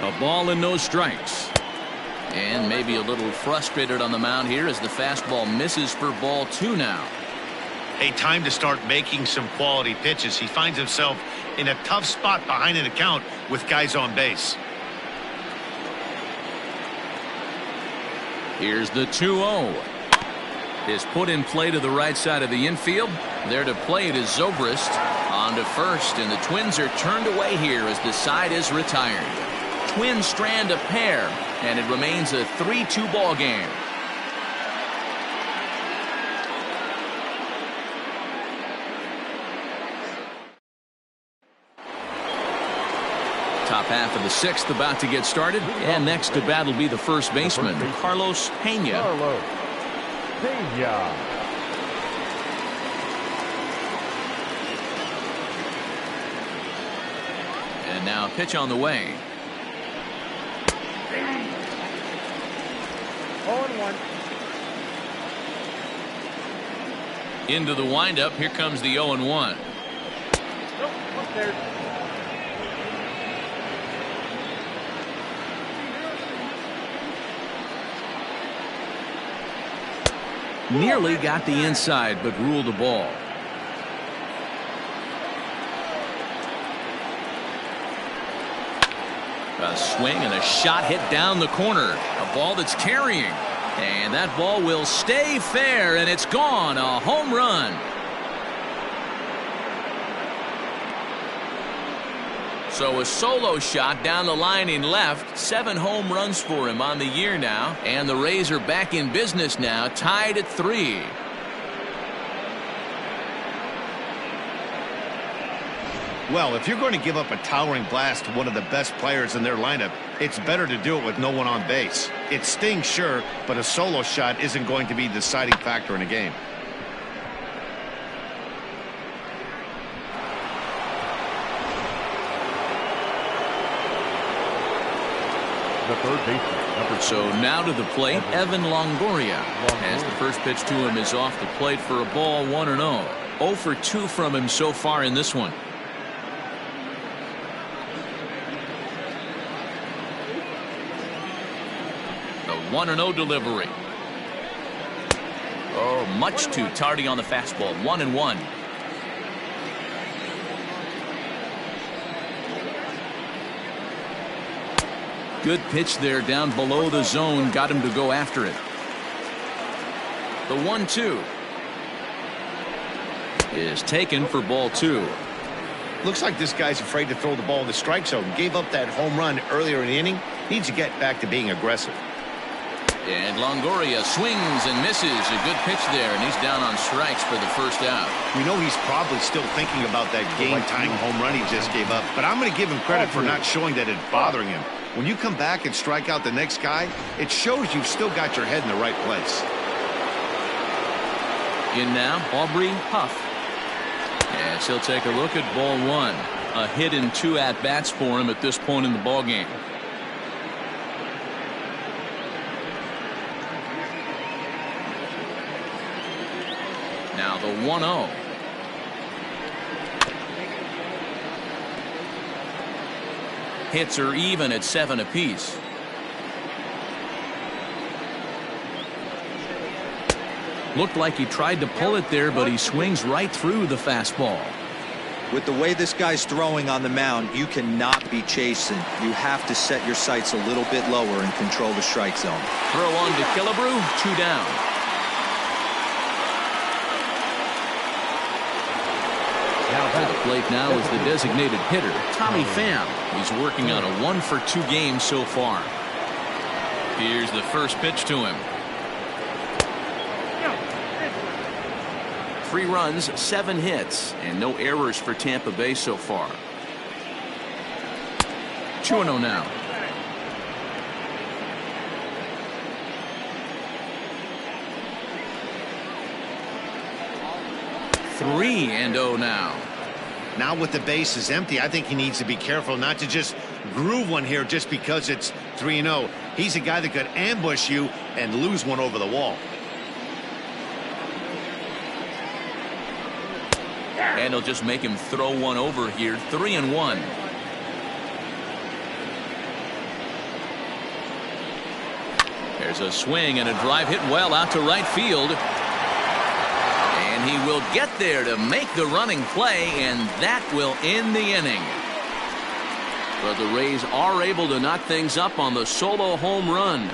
A: A ball and no strikes. And maybe a little frustrated on the mound here as the fastball misses for ball 2 now.
B: Hey, time to start making some quality pitches. He finds himself in a tough spot behind an account with guys on base.
A: Here's the 2-0. Is put in play to the right side of the infield. There to play it is Zobrist on to first, and the Twins are turned away here as the side is retired. Twins strand a pair, and it remains a 3-2 ball game. Top half of the 6th about to get started, and next to bat will be the first baseman, Carlos Pena. And now pitch on the way.
E: 0-1.
A: Into the windup. Here comes the 0-1.
E: Nope, up there.
A: Nearly got the inside, but ruled the ball. A swing and a shot hit down the corner. A ball that's carrying. And that ball will stay fair, and it's gone. A home run. So a solo shot down the line in left. 7 home runs for him on the year now. And the Rays are back in business now, tied at 3.
B: Well, if you're going to give up a towering blast to one of the best players in their lineup, it's better to do it with no one on base. It stings, sure, but a solo shot isn't going to be the deciding factor in a game.
C: The third baseman,
A: So now to the plate, Evan Longoria. As the first pitch to him is off the plate for a ball, 1-0. 0 for 2 from him so far in this one. 1-0 delivery. Oh, much too tardy on the fastball. 1-1. Good pitch there down below the zone. Got him to go after it. The 1-2 is taken for ball 2.
B: Looks like this guy's afraid to throw the ball in the strike zone. Gave up that home run earlier in the inning. Needs to get back to being aggressive.
A: And Longoria swings and misses. A good pitch there, and he's down on strikes for the first out.
B: We know he's probably still thinking about that game-tying home run he just gave up, but I'm going to give him credit for not showing that it's bothering him. When you come back and strike out the next guy, it shows you've still got your head in the right place.
A: In now, Aubrey Huff. Yes, he'll take a look at ball 1. A hit in 2 at-bats for him at this point in the ballgame. Now the 1-0. Hits are even at 7 apiece. Looked like he tried to pull it there, but he swings right through the fastball.
D: With the way this guy's throwing on the mound, you cannot be chasing. You have to set your sights a little bit lower and control the strike zone.
A: Throw on to Killebrew, 2 down. At the plate now is the designated hitter, Tommy Pham. He's working on a 1-for-2 game so far. Here's the first pitch to him. 3 runs, 7 hits, and no errors for Tampa Bay so far. 2-0 now. Three and 0 now.
B: Now with the bases empty, I think he needs to be careful not to just groove one here just because it's 3-0. He's a guy that could ambush you and lose one over the wall.
A: And he'll just make him throw one over here. 3-1. There's a swing and a drive hit well out to right field. And he will get there to make the running play, and that will end the inning. But the Rays are able to knock things up on the solo home run.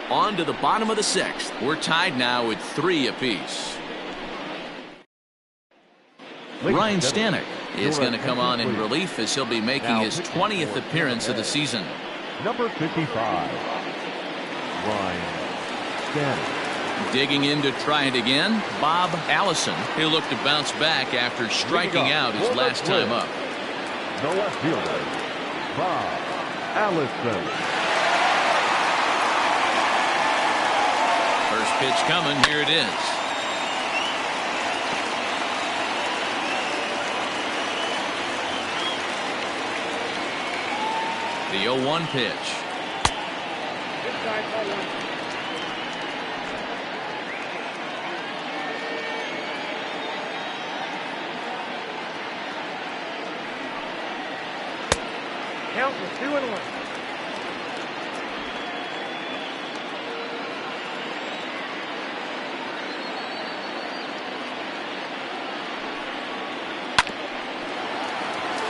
A: On to the bottom of the 6th. We're tied now at 3 apiece. Ryan Stanek is going to come on in relief as he'll be making his 20th appearance of the season.
C: Number 55, Ryan Stanek.
A: Digging in to try it again, Bob Allison. He'll look to bounce back after striking out his last time up.
C: The left fielder, Bob Allison.
A: First pitch coming. Here it is. The 0-1 pitch.
E: Count was 2-1.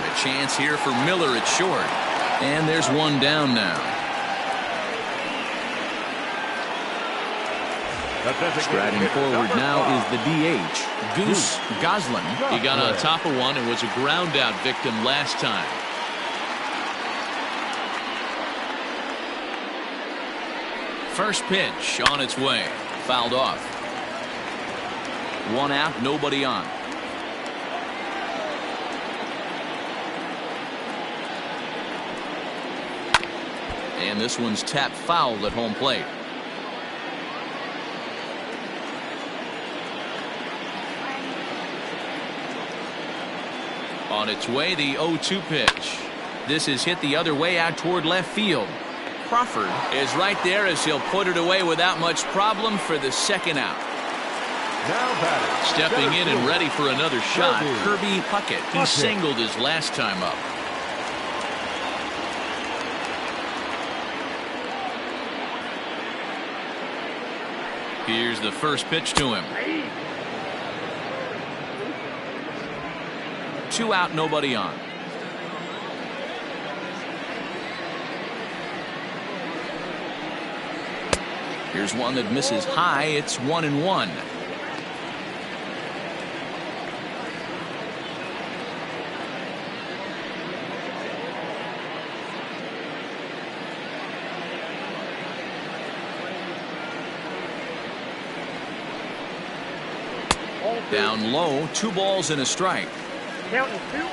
A: A chance here for Miller at short. And there's one down now. Striding forward now is the DH, Goose Goslin. He got on top of one and was a ground out victim last time. First pitch on its way. Fouled off. 1 out, nobody on. And this one's tapped foul at home plate. On its way, the 0-2 pitch. This is hit the other way out toward left field. Crawford is right there as he'll put it away without much problem for the 2nd out. Stepping in and ready for another shot, Kirby Puckett. He singled his last time up. Here's the first pitch to him. 2 out, nobody on. Here's one that misses high. It's 1-1. Down low, 2 balls and a strike.
E: Counting 2-1.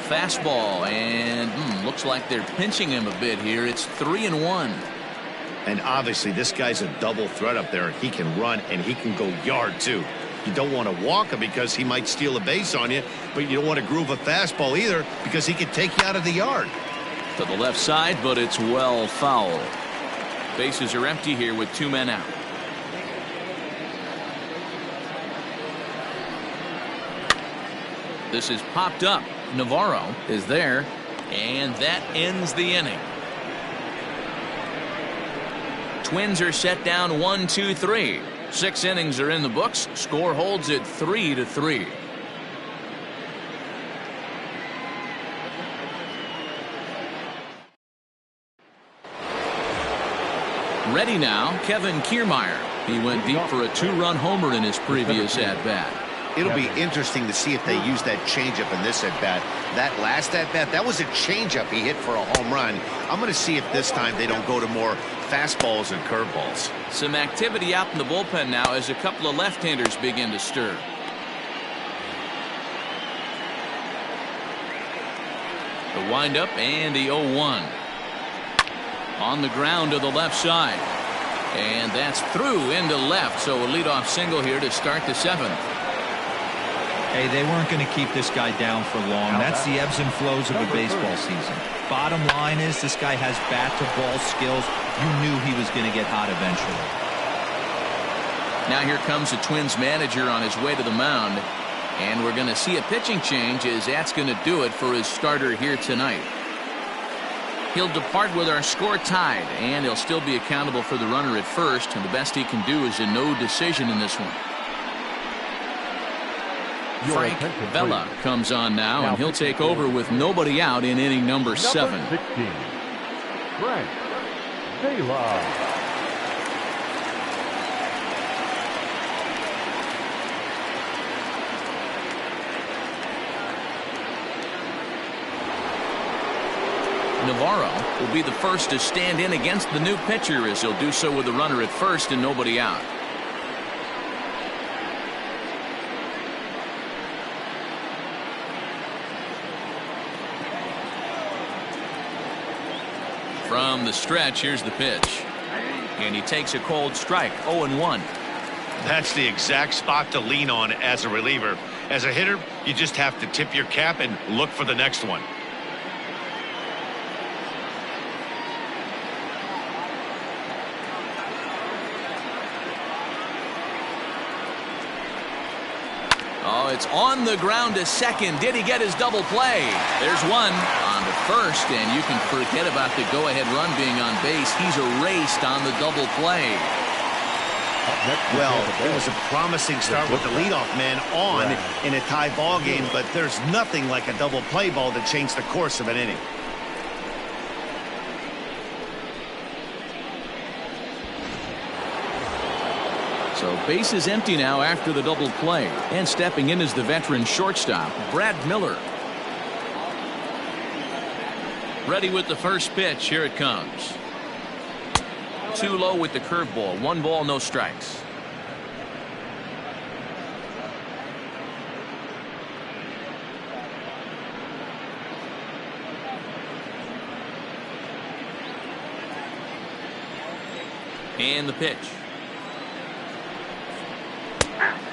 A: Fastball, and looks like they're pinching him a bit here. It's 3-1.
B: And obviously this guy's a double threat up there. He can run and he can go yard too. You don't want to walk him because he might steal a base on you, but you don't want to groove a fastball either because he could take you out of the yard.
A: To the left side, but it's well foul. Bases are empty here with 2 men out. This is popped up. Navarro is there, and that ends the inning. Twins are set down 1-2-3. 6 innings are in the books. Score holds at 3-3. Ready now, Kevin Kiermaier. He went deep for a 2-run homer in his previous at-bat.
B: It'll be interesting to see if they use that changeup in this at-bat. That last at-bat, that was a changeup he hit for a home run. I'm going to see if this time they don't go to more fastballs and curveballs.
A: Some activity out in the bullpen now as a couple of left-handers begin to stir. The windup and the 0-1. On the ground to the left side. And that's through into left, so a leadoff single here to start the 7th.
D: Hey, they weren't going to keep this guy down for long. That's the ebbs and flows of a baseball season. Bottom line is this guy has bat-to-ball skills. You knew he was going to get hot eventually.
A: Now here comes the Twins manager on his way to the mound. And we're going to see a pitching change as that's going to do it for his starter here tonight. He'll depart with our score tied, and he'll still be accountable for the runner at first, and the best he can do is a no decision in this one. Frank Vela comes on now, and he'll take over with nobody out in inning number 7.
C: 16, Frank Vela.
A: Navarro will be the first to stand in against the new pitcher as he'll do so with the runner at first and nobody out. From the stretch, here's the pitch. And he takes a cold strike, 0-1.
B: That's the exact spot to lean on as a reliever. As a hitter, you just have to tip your cap and look for the next one.
A: Oh, it's on the ground to second. Did he get his double play? There's one on to first, and you can forget about the go-ahead run being on base. He's erased on the double play.
B: Well, it was a promising start with the leadoff man on in a tie ball game, but there's nothing like a double play ball to change the course of an inning.
A: So base is empty now after the double play, and stepping in is the veteran shortstop, Brad Miller. Ready with the first pitch. Here it comes. Too low with the curveball. 1 ball, no strikes. And the pitch.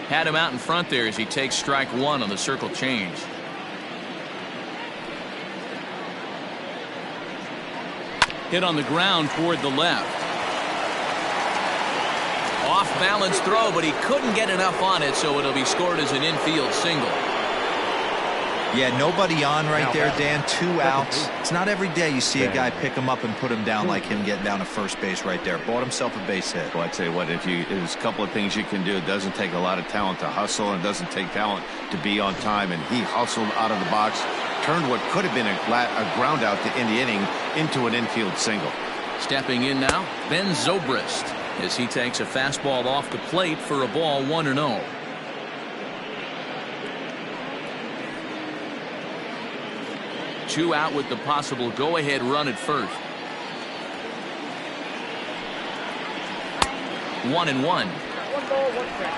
A: Had him out in front there as he takes strike 1 on the circle change. Hit on the ground toward the left. Off balance throw, but he couldn't get enough on it, so it'll be scored as an infield single.
D: Yeah, nobody on right there, Dan. 2 outs. It's not every day you see a guy pick him up and put him down like him getting down to first base right there. Bought himself a base hit.
B: Well, I'd say what, there's a couple of things you can do. It doesn't take a lot of talent to hustle, and it doesn't take talent to be on time. And he hustled out of the box, turned what could have been a ground out to end the inning into an infield single.
A: Stepping in now, Ben Zobrist, as he takes a fastball off the plate for a ball, 1-0. Two out with the possible go-ahead run at first. 1-1.
E: 1 ball, 1 strike.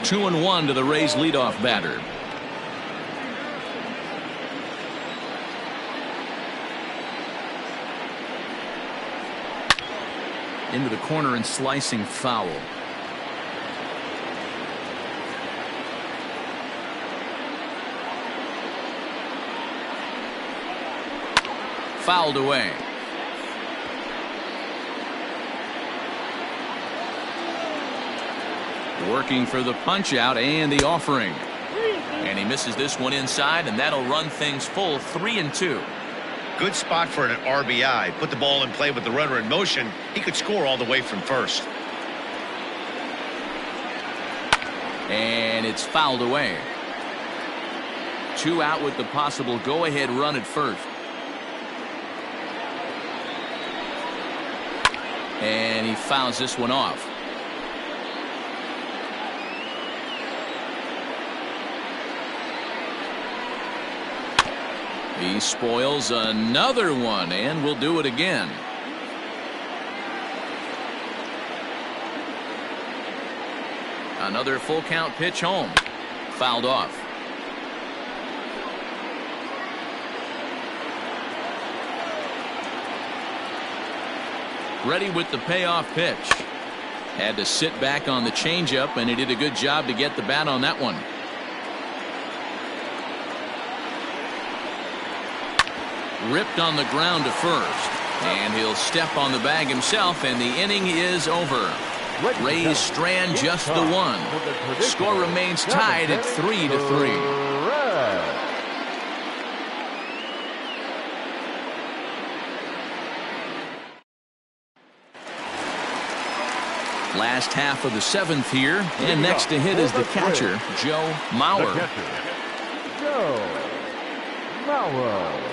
A: Two and 1 to the Rays leadoff batter. Into the corner and slicing foul. Fouled away. Working for the punch out and the offering. And he misses this one inside, and that'll run things full 3-2.
B: Good spot for an RBI. Put the ball in play with the runner in motion. He could score all the way from first.
A: And it's fouled away. Two out with the possible go-ahead run at first. And he fouls this one off. He spoils another one, and will do it again. Another full count pitch home. Fouled off. Ready with the payoff pitch. Had to sit back on the changeup, and he did a good job to get the bat on that one. Ripped on the ground to first, and he'll step on the bag himself, and the inning is over. Rays strand just the one. Score remains tied at 3-3. Last half of the 7th here, and next to hit is the catcher, Joe Mauer.
C: Joe Mauer.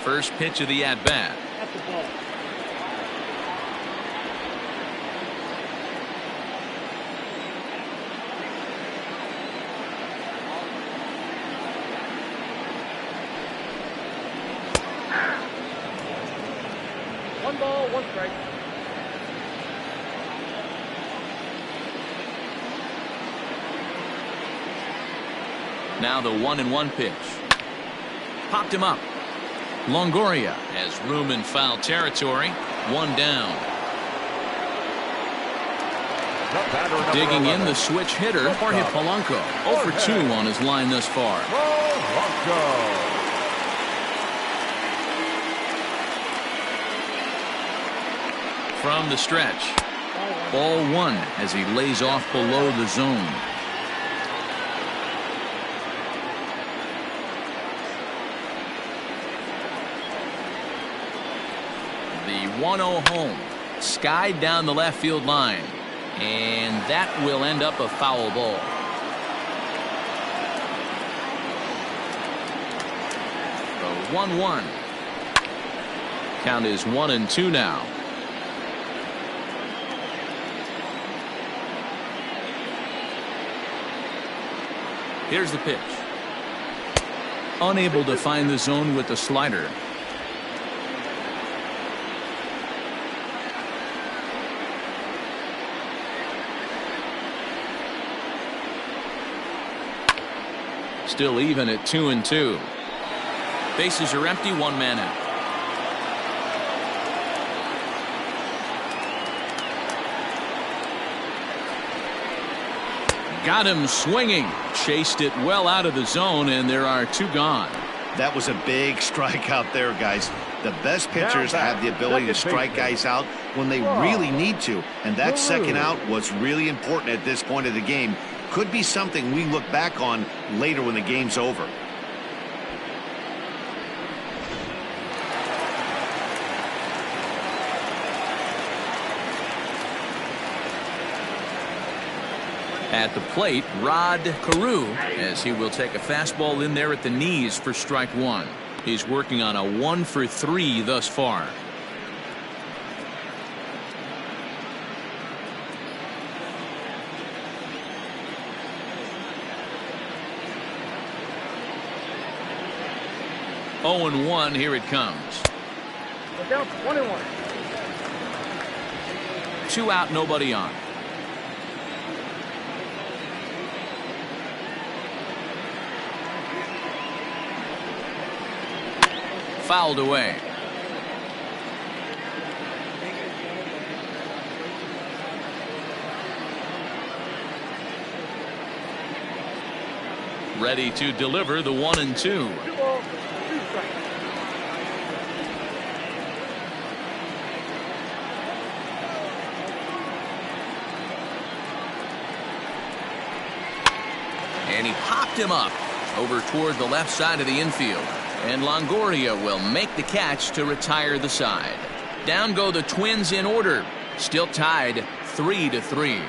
A: First pitch of the at-bat.
E: At the ball. One ball, 1 strike.
A: Now the 1-1 pitch. Popped him up. Longoria has room in foul territory. 1 down. Digging in the switch hitter, Jorge Polanco. 0 for 2 on his line thus far. From the stretch. Ball 1 as he lays off below the zone. The 1-0 home. Skied down the left field line. And that will end up a foul ball. The 1-1. Count is 1-2 now. Here's the pitch. Unable to find the zone with the slider. Still even at 2-2. Bases are empty, 1 man out. Got him swinging. Chased it well out of the zone, and there are 2 gone.
B: That was a big strikeout there, guys. The best pitchers have the ability to strike guys out when they really need to, and that second out was really important at this point of the game. Could be something we look back on later when the game's over.
A: At the plate, Rod Carew, as he will take a fastball in there at the knees for strike 1. He's working on a 1 for 3 thus far. Oh and 1, here it comes.
E: Look out, 1-1.
A: 2 out, nobody on. Fouled away. Ready to deliver the 1 and 2.
E: 2 balls, 2 strikes.
A: And he popped him up over toward the left side of the infield. And Longoria will make the catch to retire the side. Down go the Twins in order. Still tied 3-3.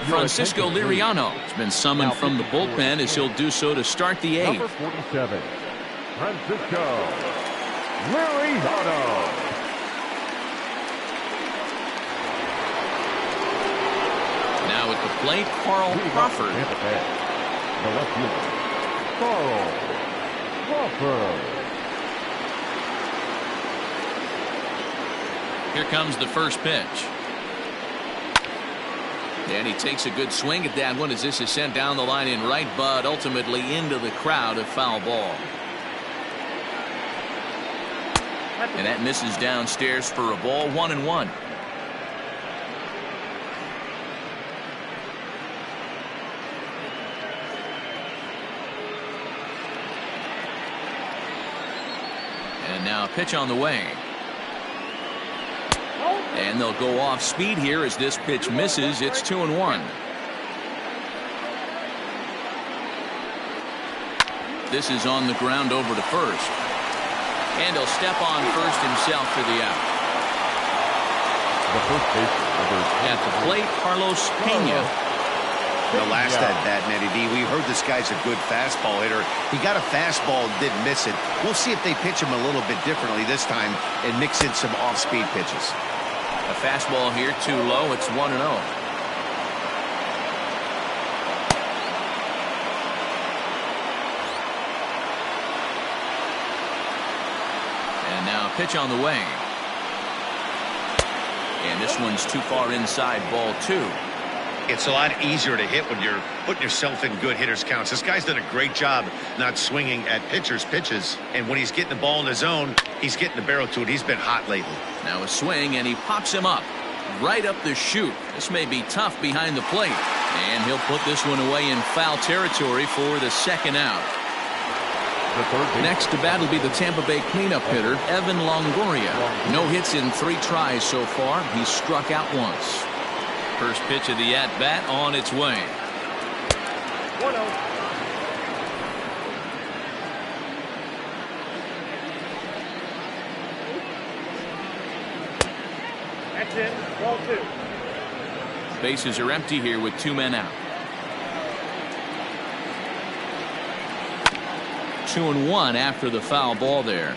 A: Francisco Liriano has been summoned from the bullpen as he'll do so to start the 8th.
C: Number 47, Francisco Liriano.
A: Now at the plate, Carl Crawford.
C: The left fielder, Carl Crawford.
A: Here comes the first pitch. And he takes a good swing at that one as this is sent down the line in right, but ultimately into the crowd, a foul ball. And that misses downstairs for a ball, 1-1. And now a pitch on the way. And they'll go off speed here as this pitch misses. It's 2-1. This is on the ground over to first. And he'll step on first himself for the out.
C: The first baseman,
A: At the plate, Carlos Pena.
B: The last at bat, Nettie D, we heard this guy's a good fastball hitter. He got a fastball, didn't miss it. We'll see if they pitch him a little bit differently this time and mix in some off-speed pitches.
A: A fastball here too low. It's 1-0. And now a pitch on the way. And this one's too far inside, ball 2.
B: It's a lot easier to hit when you're putting yourself in good hitters counts. This guy's done a great job not swinging at pitchers' pitches. And when he's getting the ball in the zone, he's getting the barrel to it. He's been hot lately.
A: Now a swing, and he pops him up right up the chute. This may be tough behind the plate. And he'll put this one away in foul territory for the second out. Next to bat will be the Tampa Bay cleanup hitter, Evan Longoria. No hits in 3 tries so far. He's struck out once. First pitch of the at-bat on its way.
E: 1-0. That's in, ball 2.
A: Bases are empty here with 2 men out. 2-1 after the foul ball there.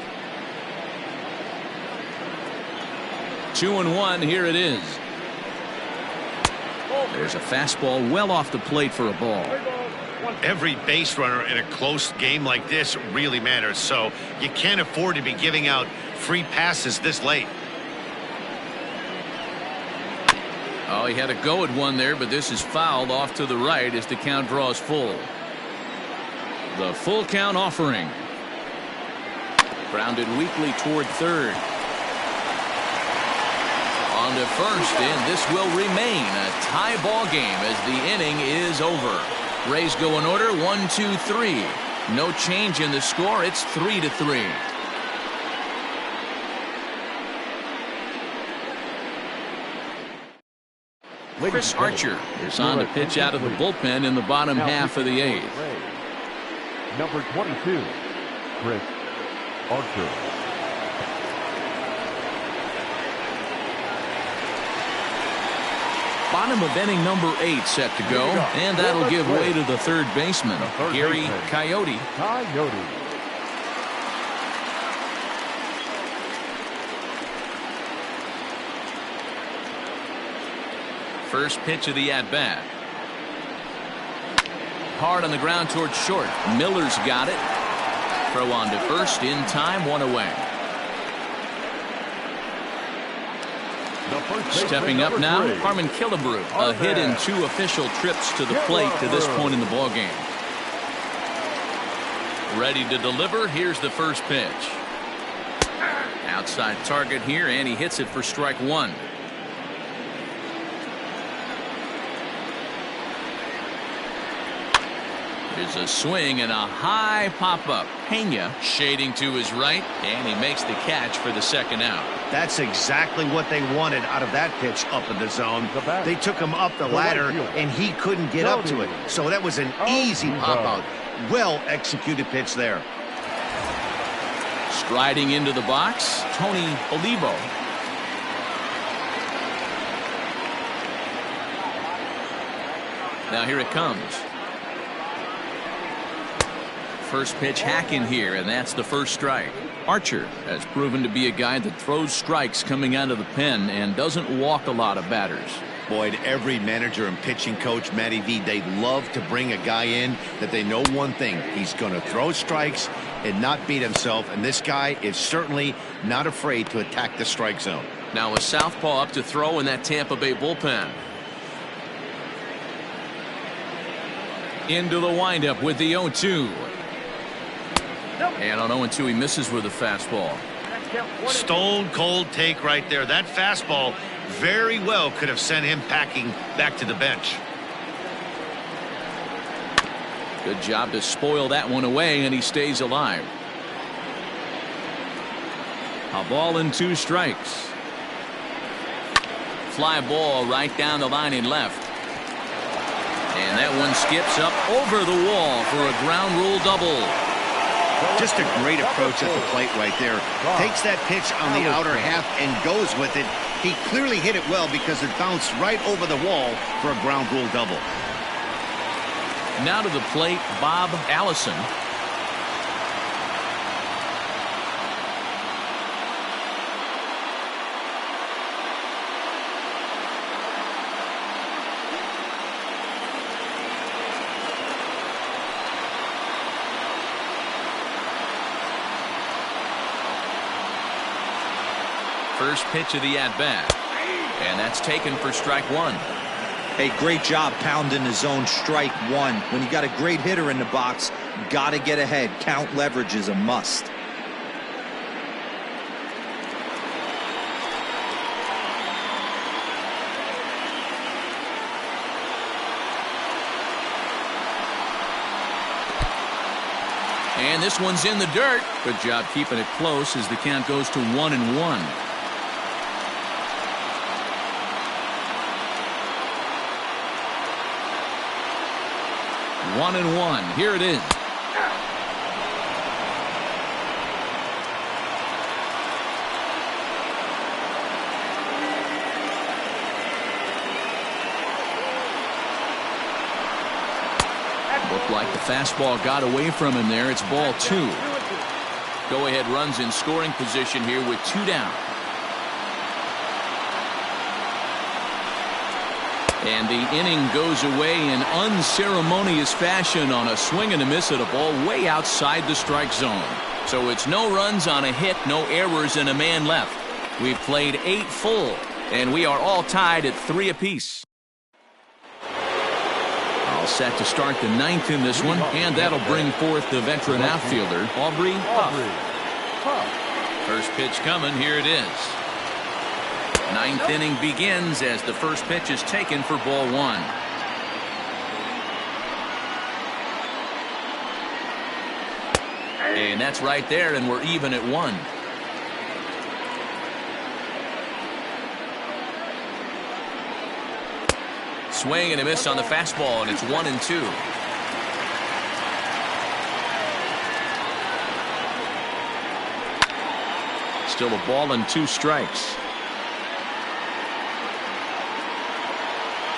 A: 2-1, here it is. There's a fastball well off the plate for a ball.
B: Every base runner in a close game like this really matters, so you can't afford to be giving out free passes this late.
A: Oh, he had a go at one there, but this is fouled off to the right as the count draws full. The full count offering. Grounded weakly toward third. On to first, and this will remain a tie ball game as the inning is over. Rays go in order 1-2-3. No change in the score. It's 3-3. Chris Archer is on to pitch out of the bullpen in the bottom half of the eighth.
C: Number 22, Chris Archer.
A: Bottom of inning number 8 set to go, and that'll give way to the third baseman, Gary Coyote. First pitch of the at-bat. Hard on the ground towards short. Miller's got it. Throw on to first in time, one away. Stepping up now, Harmon Killebrew. A hit in 2 official trips to the plate to this point in the ballgame. Ready to deliver. Here's the first pitch. Outside target here, and he hits it for strike 1. There's a swing and a high pop-up. Pena shading to his right, and he makes the catch for the second out.
B: That's exactly what they wanted out of that pitch up in the zone. They took him up the ladder, and he couldn't get up to it. So that was an easy pop-out. Well-executed pitch there.
A: Striding into the box, Tony Olivo. Now here it comes. First pitch hacking here, and that's the first strike. Archer has proven to be a guy that throws strikes coming out of the pen and doesn't walk a lot of batters.
B: Boyd, every manager and pitching coach, Matty V, they love to bring a guy in that they know one thing. He's going to throw strikes and not beat himself, and this guy is certainly not afraid to attack the strike zone.
A: Now a southpaw up to throw in that Tampa Bay bullpen. Into the windup with the 0-2. And on 0-2 he misses with a fastball.
B: Stone cold take right there. That fastball very well could have sent him packing back to the bench.
A: Good job to spoil that one away, and he stays alive. A ball and 2 strikes. Fly ball right down the line in left. And that one skips up over the wall for a ground rule double.
B: Just a great approach at the plate right there. Takes that pitch on the outer half and goes with it. He clearly hit it well because it bounced right over the wall for a ground rule double.
A: Now to the plate, Bob Allison. First pitch of the at-bat, and that's taken for strike 1.
D: Hey, great job pounding the zone, strike 1. When you got a great hitter in the box, got to get ahead. Count leverage is a must.
A: And this one's in the dirt. Good job keeping it close as the count goes to 1-1. 1-1. Here it is. Looked like the fastball got away from him there. It's ball 2. Go-ahead runs in scoring position here with 2 down. And the inning goes away in unceremonious fashion on a swing and a miss at a ball way outside the strike zone. So it's no runs on a hit, no errors, and a man left. We've played 8 full, and we are all tied at 3 apiece. All set to start the 9th in this one, and that'll bring forth the veteran outfielder, Aubrey Huff. First pitch coming. Here it is. Ninth inning begins as the first pitch is taken for ball one. And that's right there, and we're even at one. Swing and a miss on the fastball, and it's 1-2. Still a ball and 2 strikes.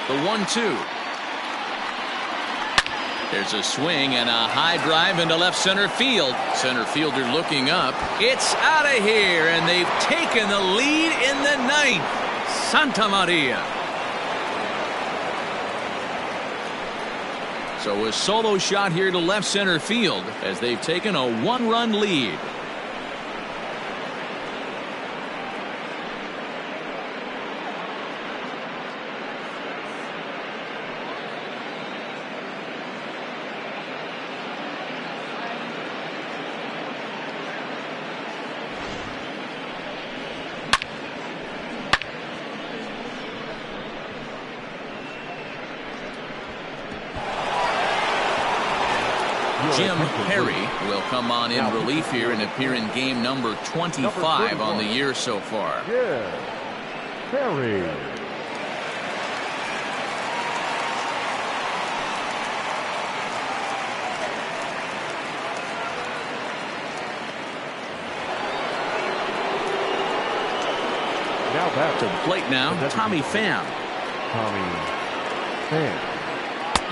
A: The 1-2. There's a swing and a high drive into left center field. Center fielder looking up. It's out of here, and they've taken the lead in the ninth. Santa Maria. So a solo shot here to left center field as they've taken a 1-run lead. Jim Perry will come on in relief here and appear in game number 25 on the year so far.
C: Yeah, Perry. Now back
A: to the plate now, Tommy Pham.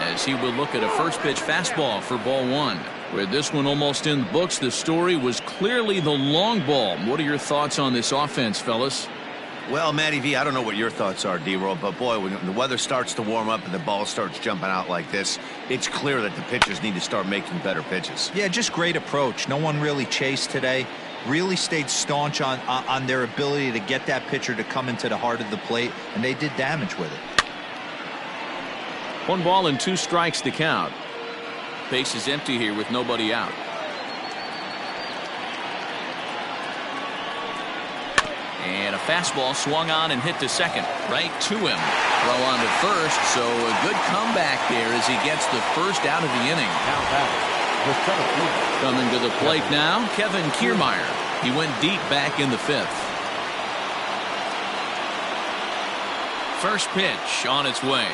A: As he will look at a first pitch fastball for ball one. With this one almost in the books, the story was clearly the long ball. What are your thoughts on this offense, fellas?
B: Well, Matty V, I don't know what your thoughts are, D-Roll, but boy, when the weather starts to warm up and the ball starts jumping out like this, it's clear that the pitchers need to start making better pitches.
D: Yeah, just great approach. No one really chased today. Really stayed staunch on their ability to get that pitcher to come into the heart of the plate, and they did damage with it.
A: 1 ball and 2 strikes to count. Base is empty here with nobody out. And a fastball swung on and hit to second. Right to him. Throw on to first, so a good comeback there as he gets the first out of the inning. Coming to the plate now, Kevin Kiermaier. He went deep back in the 5th. First pitch on its way.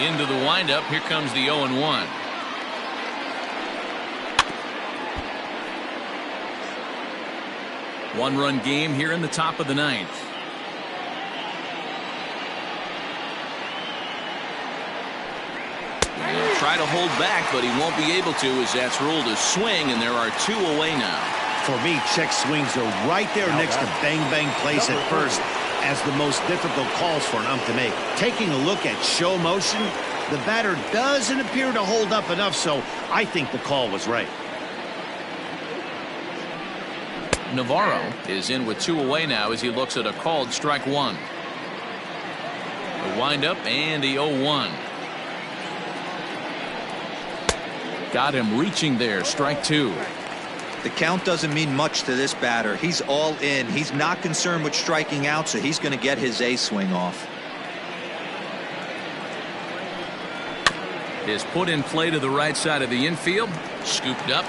A: Into the windup. Here comes the 0-1. One-run game here in the top of the 9th. He'll try to hold back, but he won't be able to as that's ruled a swing, and there are 2 away now.
B: For me, check swings are right there next to bang-bang plays at first as the most difficult calls for an ump to make. Taking a look at show motion, the batter doesn't appear to hold up enough, so I think the call was right.
A: Navarro is in with 2 away now as he looks at a called strike 1. The windup and the 0-1. Got him reaching there, strike 2.
D: The count doesn't mean much to this batter. He's all in. He's not concerned with striking out, so he's going to get his A swing off.
A: Is put in play to the right side of the infield. Scooped up.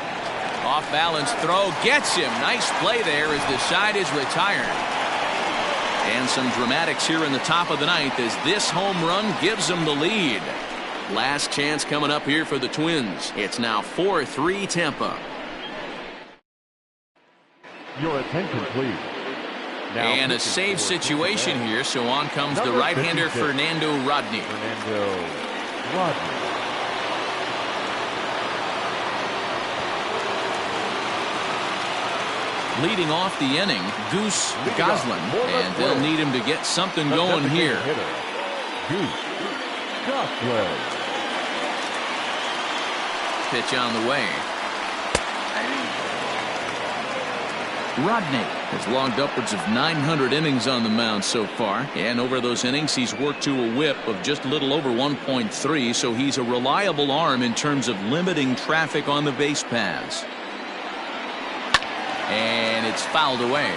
A: Off balance throw. Gets him. Nice play there as the side is retired. And some dramatics here in the top of the 9th as this home run gives them the lead. Last chance coming up here for the Twins. It's now 4-3 Tampa.
C: Your attention, please. Now
A: and a save situation here, so on comes the right-hander Fernando Rodney. Leading off the inning, Goose Goslin, and they'll need him to get something going here.
C: Goose Goslin.
A: Pitch on the way. Rodney has logged upwards of 900 innings on the mound so far, and over those innings he's worked to a whip of just a little over 1.3, so he's a reliable arm in terms of limiting traffic on the base paths. And it's fouled away.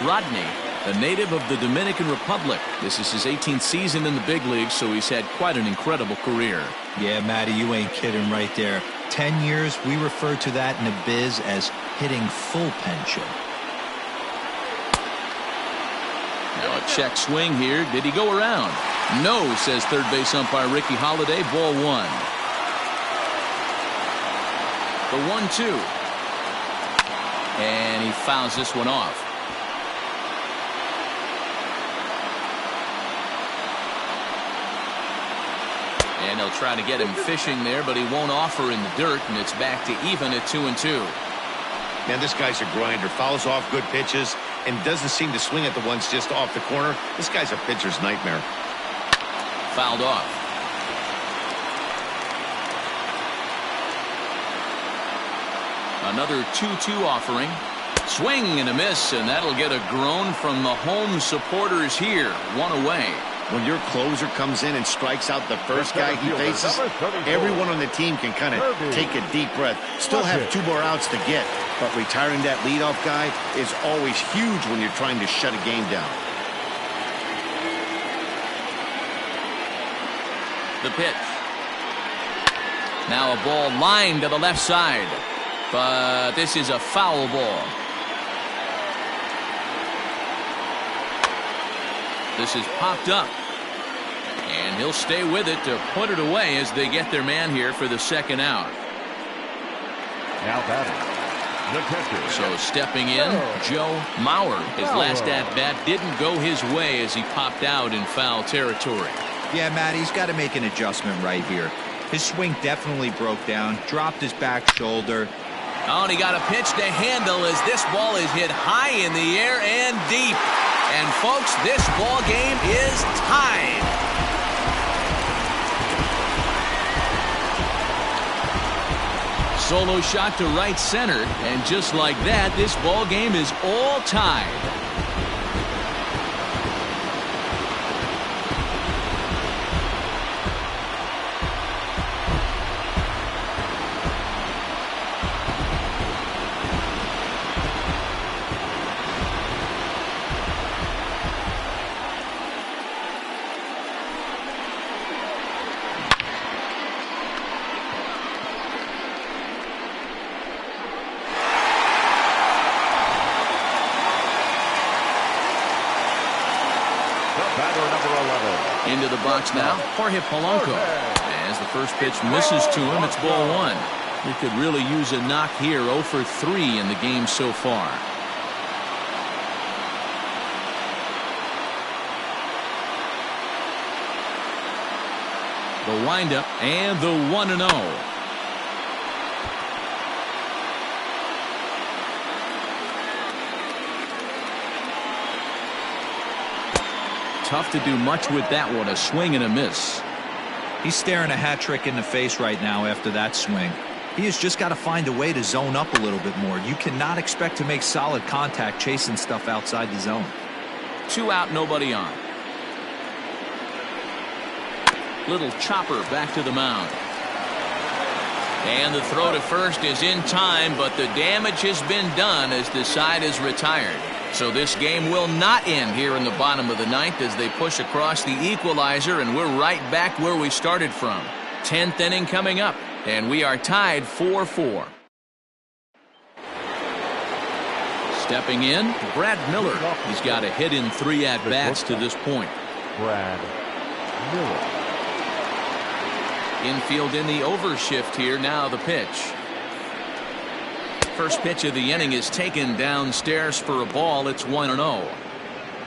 A: Rodney, a native of the Dominican Republic. This is his 18th season in the big leagues, so he's had quite an incredible career.
D: Yeah, Matty, you ain't kidding right there. 10 years, we refer to that in the biz as hitting full pension.
A: Now a check swing here. Did he go around? No, says third base umpire Ricky Holiday. Ball 1. The 1-2. And he fouls this one off. And they'll try to get him fishing there, but he won't offer in the dirt, and it's back to even at 2-2.
B: Man, this guy's a grinder. Fouls off good pitches and doesn't seem to swing at the ones just off the corner. This guy's a pitcher's nightmare.
A: Fouled off. Another 2-2 offering. Swing and a miss, and that'll get a groan from the home supporters here. One away.
B: When your closer comes in and strikes out the first guy he faces, everyone on the team can kind of take a deep breath. Still have 2 more outs to get, but retiring that leadoff guy is always huge when you're trying to shut a game down.
A: The pitch. Now a ball lined to the left side, but this is a foul ball. This is popped up, and he'll stay with it to put it away as they get their man here for the second out.
C: Now batting, the catcher.
A: So stepping in, Joe Mauer. His last at-bat didn't go his way as he popped out in foul territory.
D: Yeah, Matt, he's got to make an adjustment right here. His swing definitely broke down, dropped his back shoulder.
A: Oh, and he got a pitch to handle as this ball is hit high in the air and deep. And folks, this ball game is tied. Solo shot to right center, and just like that, this ball game is all tied. Into the box now, Jorge Polanco. As the first pitch misses to him, it's ball 1. He could really use a knock here. 0 for 3 in the game so far. The windup and the 1-0. Tough to do much with that one. A swing and a miss.
D: He's staring a hat trick in the face right now after that swing. He has just got to find a way to zone up a little bit more. You cannot expect to make solid contact chasing stuff outside the zone.
A: 2 out, nobody on. Little chopper back to the mound. And the throw to first is in time, but the damage has been done as the side is retired. So this game will not end here in the bottom of the 9th as they push across the equalizer, and we're right back where we started from. 10th inning coming up, and we are tied 4-4. Stepping in, Brad Miller. He's got a hit in 3 at-bats to this point.
C: Brad Miller.
A: Infield in the overshift here. Now the pitch. First pitch of the inning is taken downstairs for a ball. It's 1-0.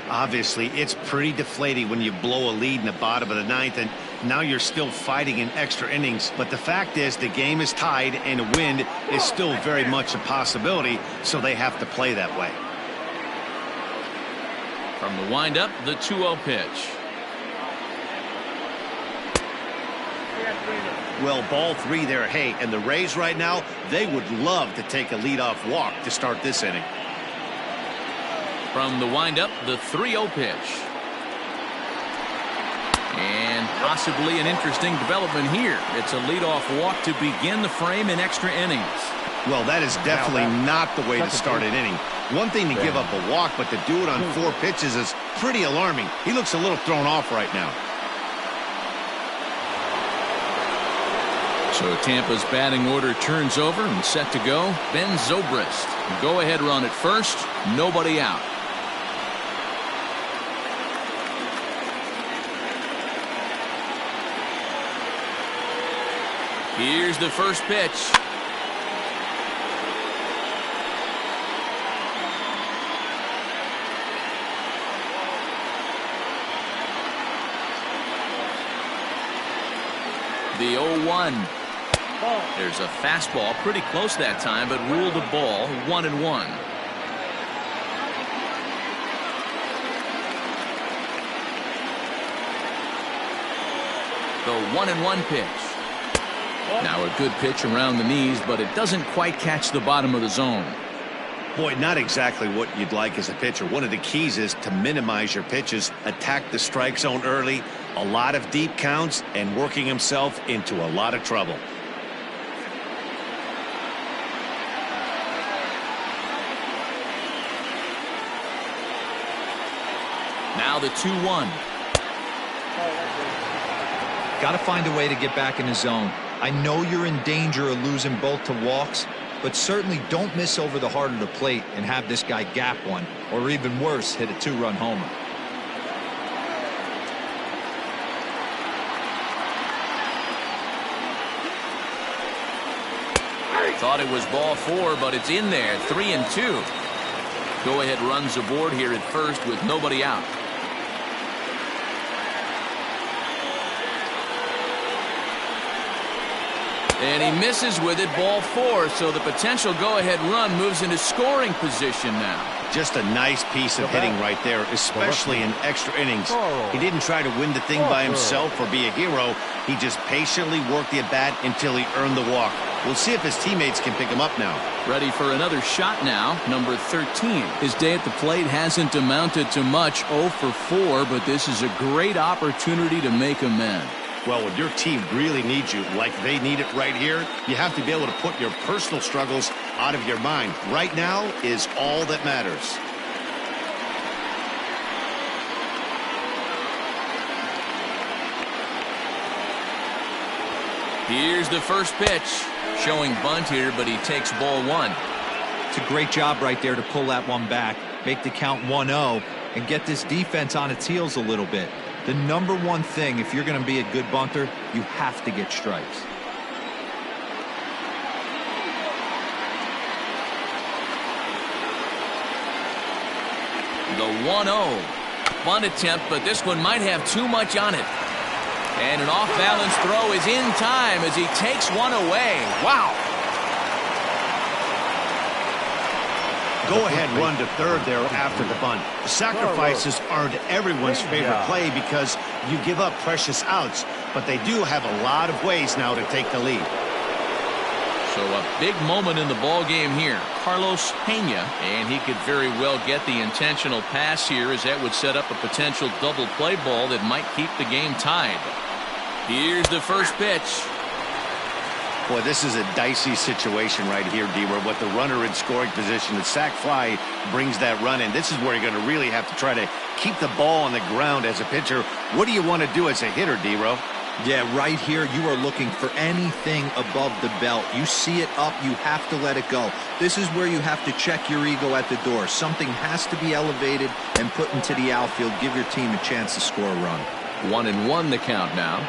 B: Obviously, it's pretty deflating when you blow a lead in the bottom of the 9th, and now you're still fighting in extra innings. But the fact is, the game is tied, and a win is still very much a possibility, so they have to play that way.
A: From the windup, the 2-0 pitch.
B: Well, ball 3 there. Hey, and the Rays right now, they would love to take a leadoff walk to start this inning.
A: From the windup, the 3-0 pitch. And possibly an interesting development here. It's a leadoff walk to begin the frame in extra innings.
B: Well, that is definitely not the way to start an inning. One thing to give up a walk, but to do it on 4 pitches is pretty alarming. He looks a little thrown off right now.
A: So Tampa's batting order turns over and set to go. Ben Zobrist. Go-ahead run at first. Nobody out. Here's the first pitch. The 0-1. There's a fastball pretty close that time, but ruled a ball. 1-1. The 1-1 pitch. Now a good pitch around the knees, but it doesn't quite catch the bottom of the zone.
B: Boy, not exactly what you'd like as a pitcher. One of the keys is to minimize your pitches, attack the strike zone early, a lot of deep counts, and working himself into a lot of trouble.
A: Now the 2-1.
D: Got to find a way to get back in the zone. I know you're in danger of losing both to walks, but certainly don't miss over the heart of the plate and have this guy gap one, or even worse, hit a 2-run homer.
A: Thought it was ball 4, but it's in there. 3-2. Go-ahead runs aboard here at first with nobody out. And he misses with it, ball 4, so the potential go-ahead run moves into scoring position now.
B: Just a nice piece of hitting right there, especially in extra innings. He didn't try to win the thing by himself or be a hero. He just patiently worked the at-bat until he earned the walk. We'll see if his teammates can pick him up now.
A: Ready for another shot now, number 13. His day at the plate hasn't amounted to much, 0 for 4, but this is a great opportunity to make amends.
B: Well, when your team really needs you, like they need it right here, you have to be able to put your personal struggles out of your mind. Right now is all that matters.
A: Here's the first pitch. Showing bunt here, but he takes ball 1.
D: It's a great job right there to pull that one back, make the count 1-0, and get this defense on its heels a little bit. The number one thing, if you're going to be a good bunter, you have to get strikes.
A: The 1-0. Bunt attempt, but this one might have too much on it. And an off-balance throw is in time as he takes one away. Wow.
B: Go-ahead run to third there after the bunt. The sacrifices aren't everyone's favorite play because you give up precious outs, but they do have a lot of ways now to take the lead.
A: So a big moment in the ball game here. Carlos Pena, and he could very well get the intentional pass here, as that would set up a potential double play ball that might keep the game tied. Here's the first pitch.
B: Boy, this is a dicey situation right here, D-Row. With the runner in scoring position, the sac fly brings that run in. This is where you're going to really have to try to keep the ball on the ground as a pitcher. What do you want to do as a hitter, D-Row?
D: Yeah, right here, you are looking for anything above the belt. You see it up, you have to let it go. This is where you have to check your ego at the door. Something has to be elevated and put into the outfield. Give your team a chance to score a run.
A: 1-1 the count now.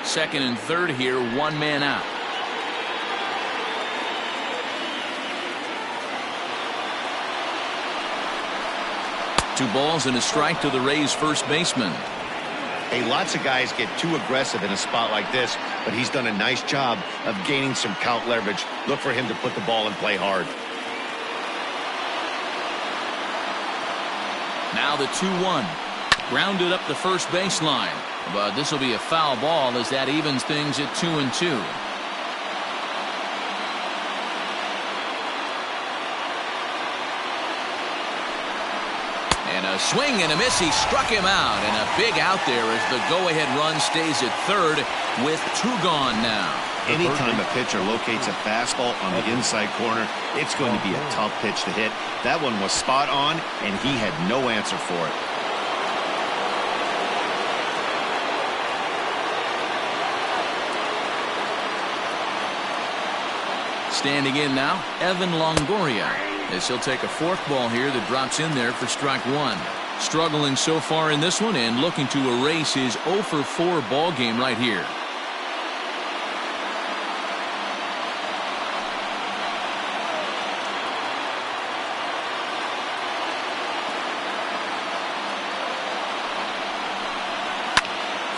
A: Second and third here, one man out. Two balls and a strike to the Rays first baseman.
B: Hey, lots of guys get too aggressive in a spot like this, but he's done a nice job of gaining some count leverage. Look for him to put the ball in play hard.
A: Now the 2-1. Grounded up the first baseline. But this will be a foul ball as that evens things at 2-2. And a swing and a miss. He struck him out. And a big out there as the go-ahead run stays at third with 2 gone now.
B: Anytime a pitcher locates a fastball on the inside corner, it's going to be a tough pitch to hit. That one was spot on, and he had no answer for it.
A: Standing in now, Evan Longoria, as he'll take a forkball here that drops in there for strike 1. Struggling so far in this one and looking to erase his 0 for 4 ball game right here.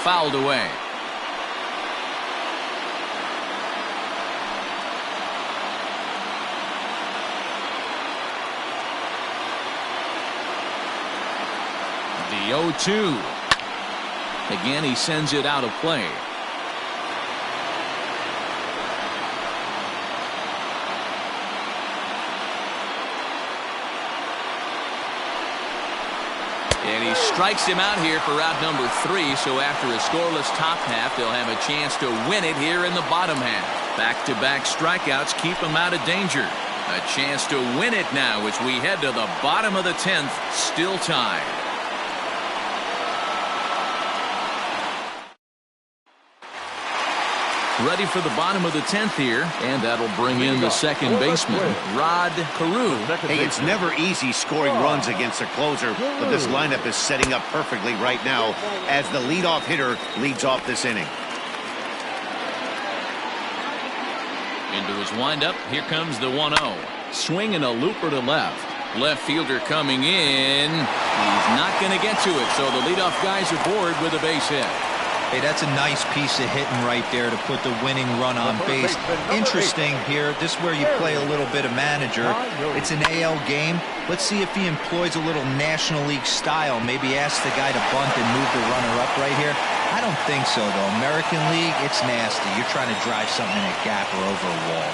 A: Fouled away. The 0-2. Again, he sends it out of play. And he strikes him out here for out number 3. So after a scoreless top half, they'll have a chance to win it here in the bottom half. Back-to-back strikeouts keep him out of danger. A chance to win it now as we head to the bottom of the 10th, still tied. Ready for the bottom of the 10th here, and that'll bring in the second baseman, Rod Carew.
B: Hey, it's never easy scoring runs against a closer, but this lineup is setting up perfectly right now as the leadoff hitter leads off this inning.
A: Into his windup, here comes the 1-0. Swing and a looper to left. Left fielder coming in. He's not going to get to it, so the leadoff guys aboard with a base hit.
D: Hey, that's a nice piece of hitting right there to put the winning run on base. Interesting here, this is where you play a little bit of manager. It's an AL game. Let's see if he employs a little National League style. Maybe ask the guy to bunt and move the runner up right here. I don't think so, though. American League, it's nasty. You're trying to drive something in a gap or over a wall.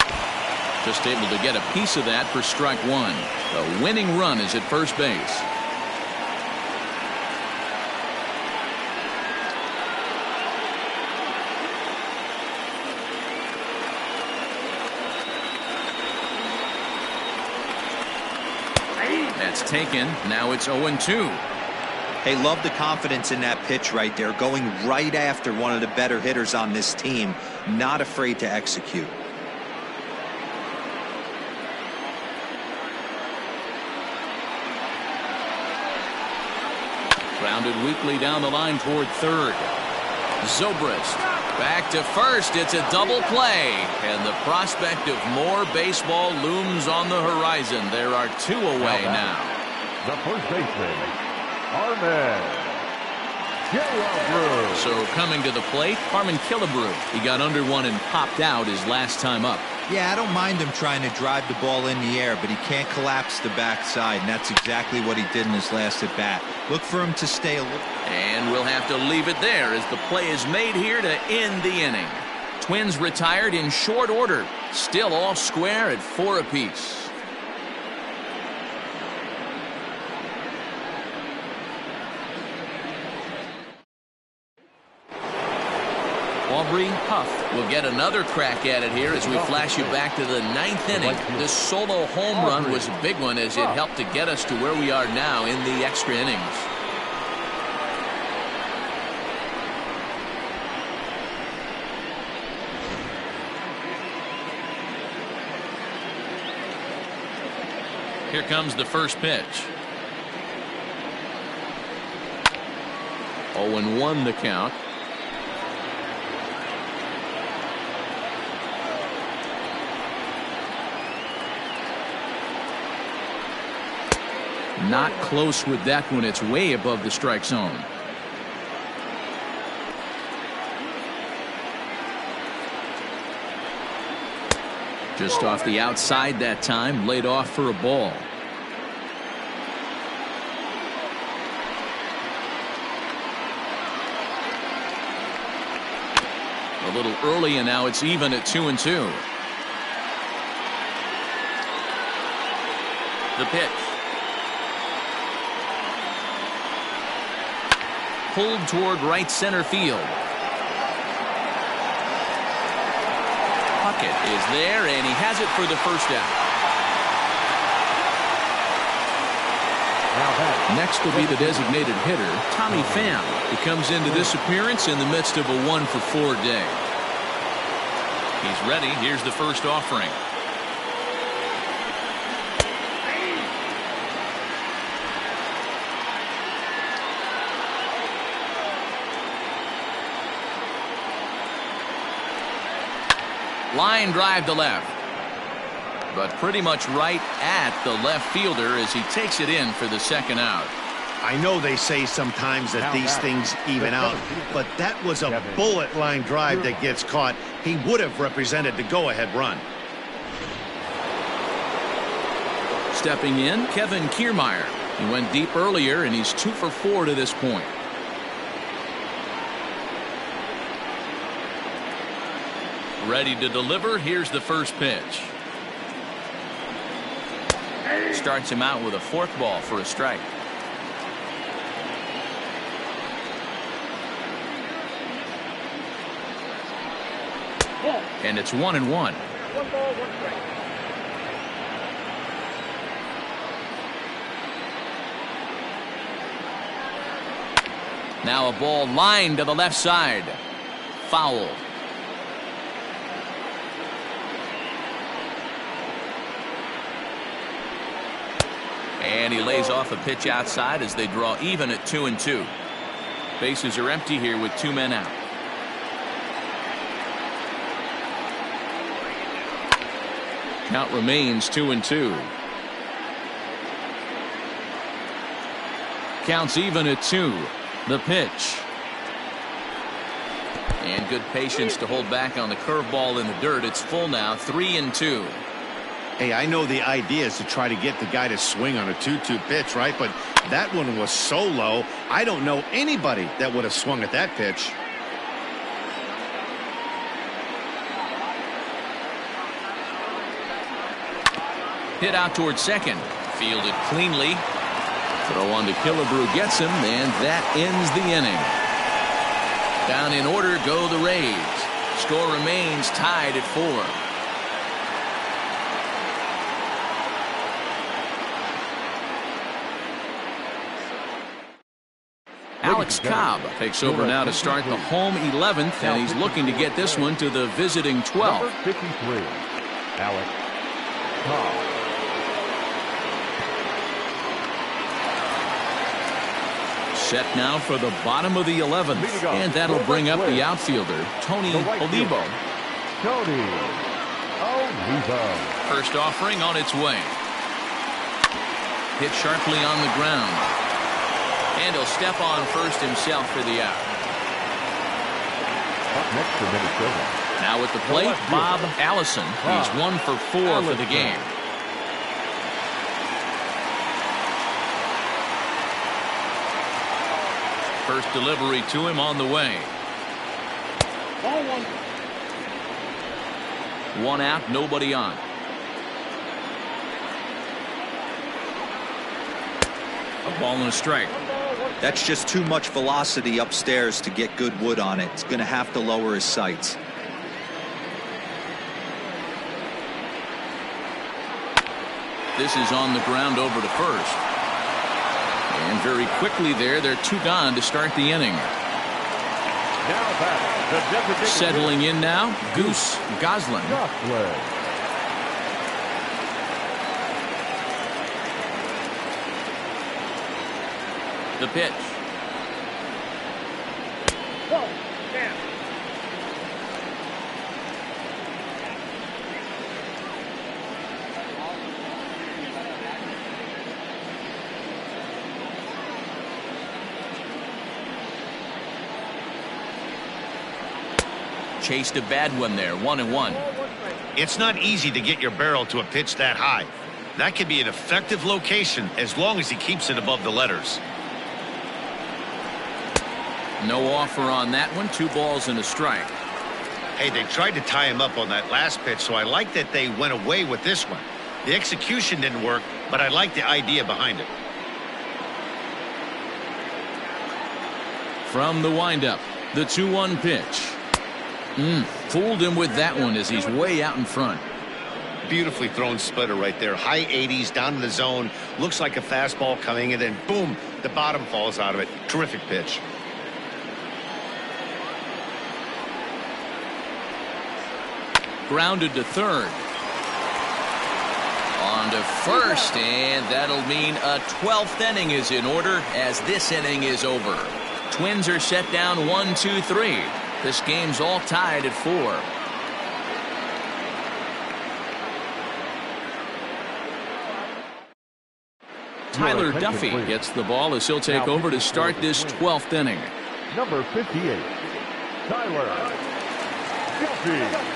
A: Just able to get a piece of that for strike 1. The winning run is at first base. That's taken. Now it's 0-2.
D: Hey, love the confidence in that pitch right there. Going right after one of the better hitters on this team. Not afraid to execute.
A: Grounded weakly down the line toward third. Zobrist back to first. It's a double play, and the prospect of more baseball looms on the horizon. There are 2 away now.
C: The first baseman, Harmon Killebrew.
A: So coming to the plate, Harmon Killebrew. He got under one and popped out his last time up.
D: Yeah, I don't mind him trying to drive the ball in the air, but he can't collapse the backside, and that's exactly what he did in his last at bat. Look for him to stay a little.
A: And we'll have to leave it there as the play is made here to end the inning. Twins retired in short order. Still all square at 4 apiece. Aubrey Huff will get another crack at it here as we flash you back to the 9th inning. This solo home run was a big one as it helped to get us to where we are now in the extra innings. Here comes the first pitch. 0-1 the count. Not close with that one. It's way above the strike zone. Just off the outside that time, laid off for a ball. A little early, and now it's even at 2-2. The pitch. pulled toward right center field. Puckett is there, and he has it for the first out. Next will be the designated hitter, Tommy Pham, who comes into this appearance in the midst of a 1-for-4 day. He's ready. Here's the first offering. Line drive to left. But pretty much right at the left fielder as he takes it in for the second out.
B: I know they say sometimes that these things even out, but that was a bullet line drive that gets caught. He would have represented the go-ahead run.
A: Stepping in, Kevin Kiermaier. He went deep earlier, and he's 2-for-4 to this point. Ready to deliver. Here's the first pitch. Starts him out with a forkball for a strike. And it's 1-1.
E: 1 ball, 1 strike.
A: Now a ball lined to the left side. Foul. And he lays off a pitch outside as they draw even at 2-2. Bases are empty here with 2 men out. Count remains 2-2. Counts even at 2. The pitch. And good patience to hold back on the curveball in the dirt. It's full now, 3-2.
B: Hey, I know the idea is to try to get the guy to swing on a 2-2 pitch, right? But that one was so low, I don't know anybody that would have swung at that pitch.
A: Hit out towards second. Fielded cleanly. Throw on to Killebrew gets him, and that ends the inning. Down in order go the Rays. Score remains tied at 4. Alex Cobb takes over now to start the home 11th, and he's looking to get this one to the visiting 12th.
C: Number 53, Alex Cobb.
A: Set now for the bottom of the 11th, and that'll bring up the outfielder, Tony Olivo.
C: Tony Olivo.
A: First offering on its way. Hit sharply on the ground. And he'll step on first himself for the out.
C: Up next for Minnesota.
A: Now at the plate, Bob Allison. He's 1-for-4 for the game. First delivery to him on the way.
E: Ball 1.
A: 1 out, nobody on. A ball and a strike.
D: That's just too much velocity upstairs to get good wood on it. It's going to have to lower his sights.
A: This is on the ground over to first. And very quickly there, they're 2 gone to start the inning.
C: Now back, the designated
A: Settling in now, Goose Goslin.
C: Goslin.
A: The pitch.
E: Ball. Down.
A: Chased a bad one there, 1-1.
E: Ball 1 strike.
B: It's not easy to get your barrel to a pitch that high. That could be an effective location as long as he keeps it above the letters.
A: No offer on that one. 2 balls and a strike.
B: Hey, they tried to tie him up on that last pitch, so I like that they went away with this one. The execution didn't work, but I like the idea behind it.
A: From the windup, the 2-1 pitch. Fooled him with that one as he's way out in front.
B: Beautifully thrown splitter right there. High 80s down in the zone. Looks like a fastball coming, and then boom, the bottom falls out of it. Terrific pitch.
A: Grounded to third. On to first, and that'll mean a 12th inning is in order as this inning is over. Twins are set down 1-2-3. This game's all tied at 4. Tyler Duffy gets the ball as he'll take over to start this 12th inning.
C: Number 58, Tyler Duffy.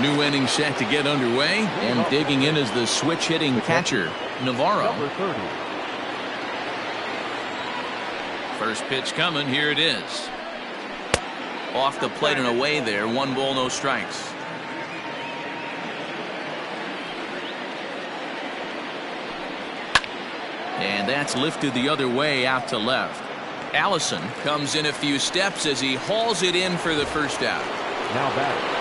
A: New inning set to get underway, and digging in is the switch-hitting catcher, Navarro.
C: Number 30.
A: First pitch coming, here it is. Off the plate and away there, 1 ball, no strikes. And that's lifted the other way out to left. Allison comes in a few steps as he hauls it in for the first out.
C: Now batting.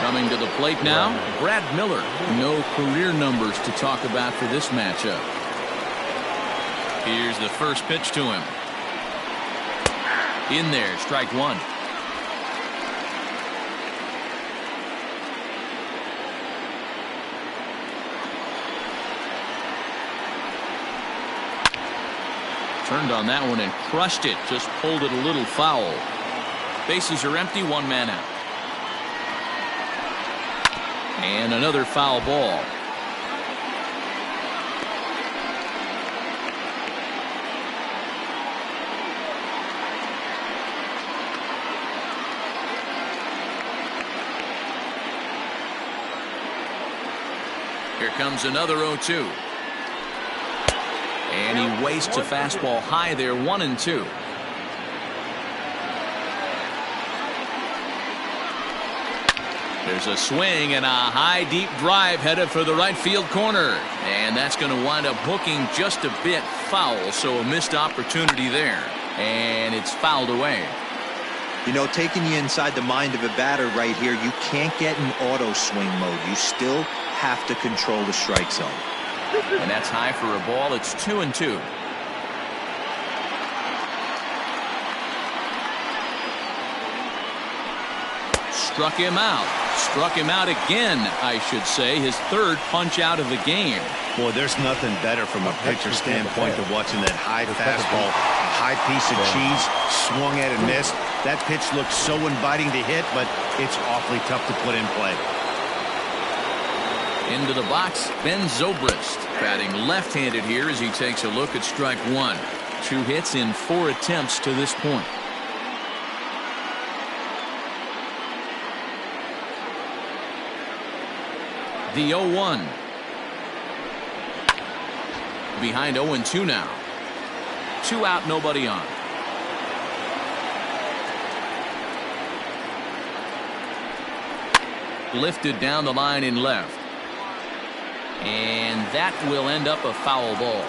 A: Coming to the plate now, Brad Miller. No career numbers to talk about for this matchup. Here's the first pitch to him. In there, strike 1. Turned on that one and crushed it. Just pulled it a little foul. Bases are empty, 1 man out. And another foul ball. Here comes another 0-2. And he wastes a fastball high there, 1-2. There's a swing and a high deep drive headed for the right field corner, and that's going to wind up hooking just a bit foul, so a missed opportunity there, and it's fouled away.
D: You know, taking you inside the mind of a batter right here, you can't get in auto swing mode. You still have to control the strike zone.
A: And that's high for a ball. It's 2-2. Struck him out. Struck him out again, I should say. His 3rd punch out of the game.
B: Boy, there's nothing better from a pitcher standpoint than watching that high fastball, a high piece of cheese, swung at and missed. That pitch looks so inviting to hit, but it's awfully tough to put in play.
A: Into the box, Ben Zobrist, batting left-handed here as he takes a look at strike 1. 2 hits in 4 attempts to this point. The 0-1. Behind 0-2 now. 2 out, nobody on. Lifted down the line in left. And that will end up a foul ball.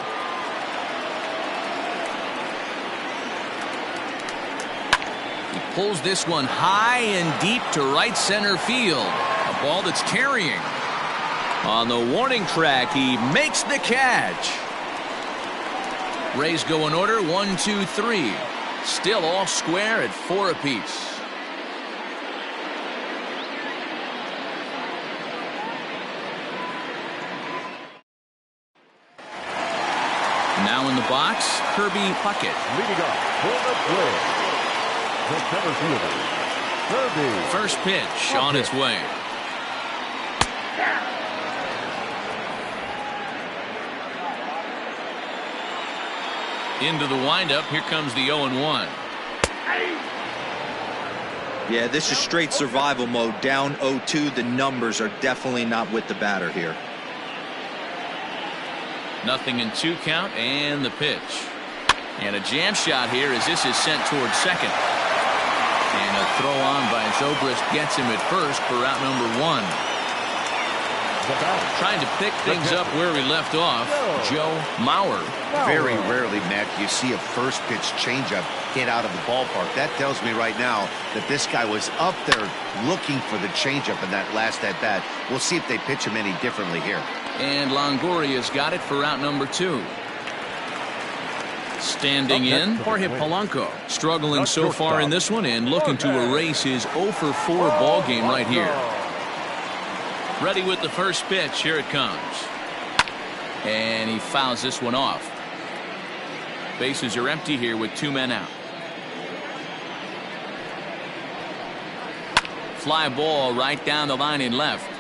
A: He pulls this one high and deep to right center field. A ball that's carrying. On the warning track, he makes the catch. Rays go in order, 1, 2, 3. Still all square at 4 apiece. Now in the box, Kirby Puckett.
C: Leading off for the Twins, the center fielder, Kirby.
A: First pitch
C: Puckett.
A: On its way. Into the windup. Here comes the 0-1.
D: Yeah, this is straight survival mode. Down 0-2. The numbers are definitely not with the batter here.
A: Nothing in 2 count, and the pitch. And a jam shot here as this is sent towards second. And a throw on by Zobrist gets him at first for out number 1. Trying to pick things up where we left off, Joe Mauer.
B: Very rarely, Matt, you see a first pitch changeup hit out of the ballpark. That tells me right now that this guy was up there looking for the changeup in that last at-bat. We'll see if they pitch him any differently here.
A: And Longoria's got it for out number 2. Standing in, Jorge Polanco. Struggling so far in this one and looking to erase his 0 for 4 ball game right here. Ready with the first pitch. Here it comes. And he fouls this one off. Bases are empty here with 2 men out. Fly ball right down the line in left.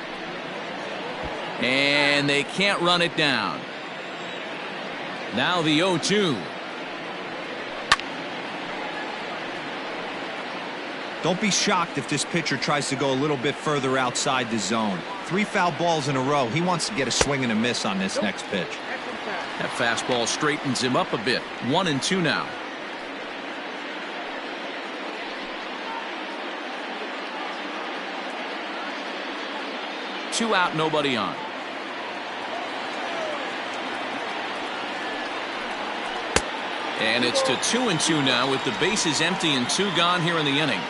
A: And they can't run it down. Now the 0-2.
D: Don't be shocked if this pitcher tries to go a little bit further outside the zone. 3 foul balls in a row. He wants to get a swing and a miss on this next pitch.
A: That fastball straightens him up a bit. 1-2 now. Two out, nobody on. And it's to 2-2 now with the bases empty and 2 gone here in the inning.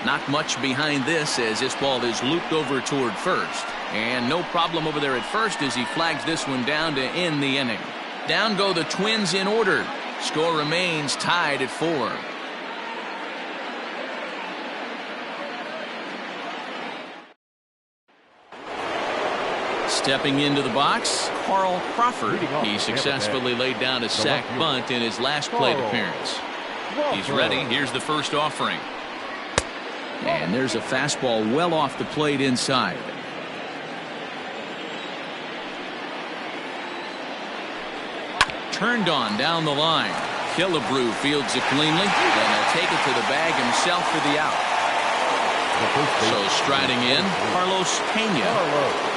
A: Not much behind this as this ball is looped over toward first. And no problem over there at first as he flags this one down to end the inning. Down go the Twins in order. Score remains tied at 4. Stepping into the box, Carl Crawford. He successfully laid down a sac bunt in his last plate appearance. He's ready. Here's the first offering. And there's a fastball well off the plate inside. Turned on down the line. Killebrew fields it cleanly, and he'll take it to the bag himself for the out. So striding in, Carlos Pena.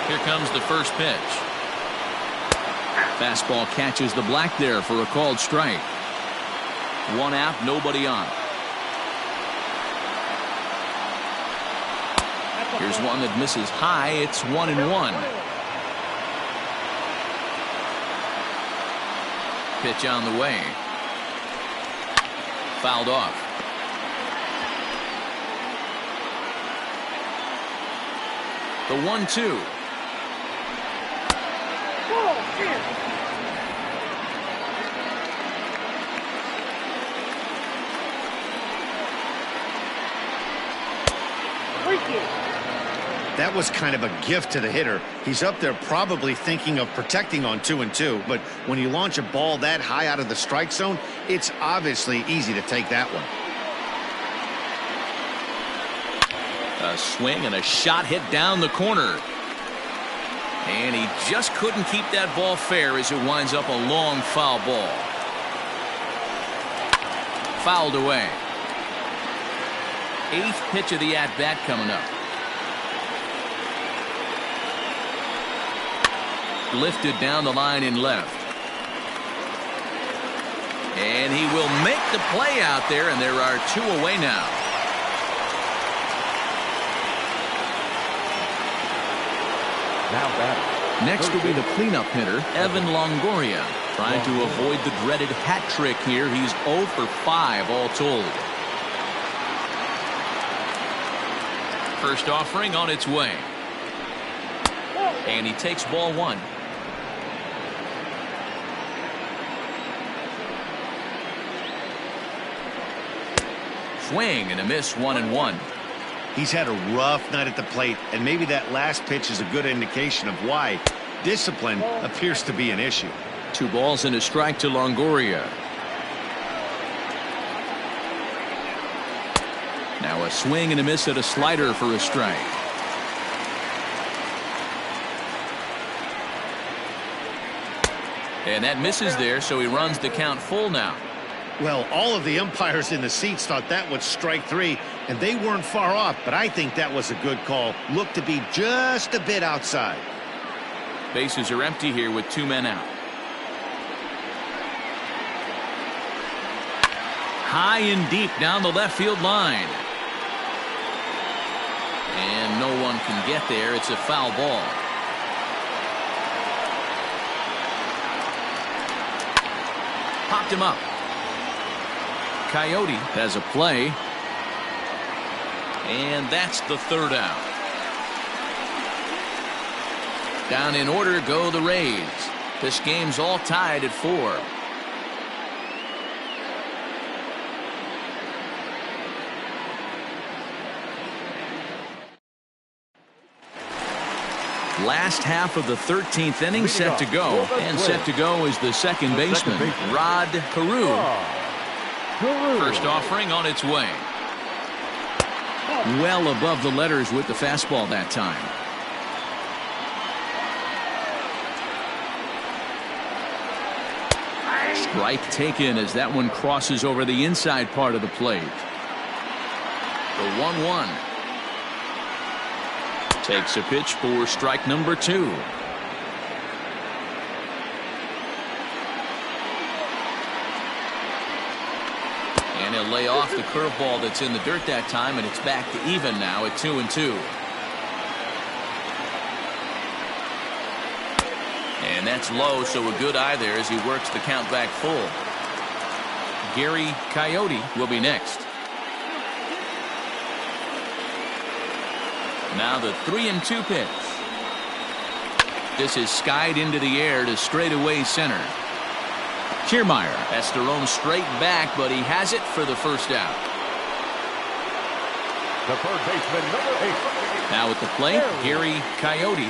A: Here comes the first pitch. Fastball catches the black there for a called strike. 1 out, nobody on. Here's one that misses high. It's 1-1. Pitch on the way. Fouled off. The 1-2.
B: That was kind of a gift to the hitter. He's up there probably thinking of protecting on 2-2, but when you launch a ball that high out of the strike zone, it's obviously easy to take that one.
A: A swing and a shot hit down the corner. And he just couldn't keep that ball fair as it winds up a long foul ball. Fouled away. 8th pitch of the at-bat coming up. Lifted down the line in left. And he will make the play out there, and there are 2 away now. Next will be the cleanup hitter, Evan Longoria, trying to avoid the dreaded hat trick here. He's 0 for 5 all told. First offering on its way. And he takes ball 1. Swing and a miss, 1-1.
B: He's had a rough night at the plate, and maybe that last pitch is a good indication of why. Discipline appears to be an issue.
A: 2 balls and a strike to Longoria. Now a swing and a miss at a slider for a strike. And that misses there, so he runs the count full now.
B: Well, all of the umpires in the seats thought that was strike 3, and they weren't far off, but I think that was a good call. Looked to be just a bit outside.
A: Bases are empty here with 2 men out. High and deep down the left field line. And no one can get there. It's a foul ball. Popped him up. Coyote has a play. And that's the third out. Down in order go the Rays. This game's all tied at 4. Last half of the 13th inning set to go. And set to go is the second baseman, Rod Carew. First offering on its way. Well above the letters with the fastball that time. Strike taken as that one crosses over the inside part of the plate. The 1-1. Takes a pitch for strike number 2. And he'll lay off the curveball that's in the dirt that time, and it's back to even now at 2-2. And that's low, so a good eye there as he works the count back full. Gary Coyote will be next. Now the 3-2 pitch. This is skied into the air to straightaway center. Kiermaier has to roam straight back, but he has it for the first out.
C: The third baseman, number 8.
A: Now at the plate, Gary Coyote.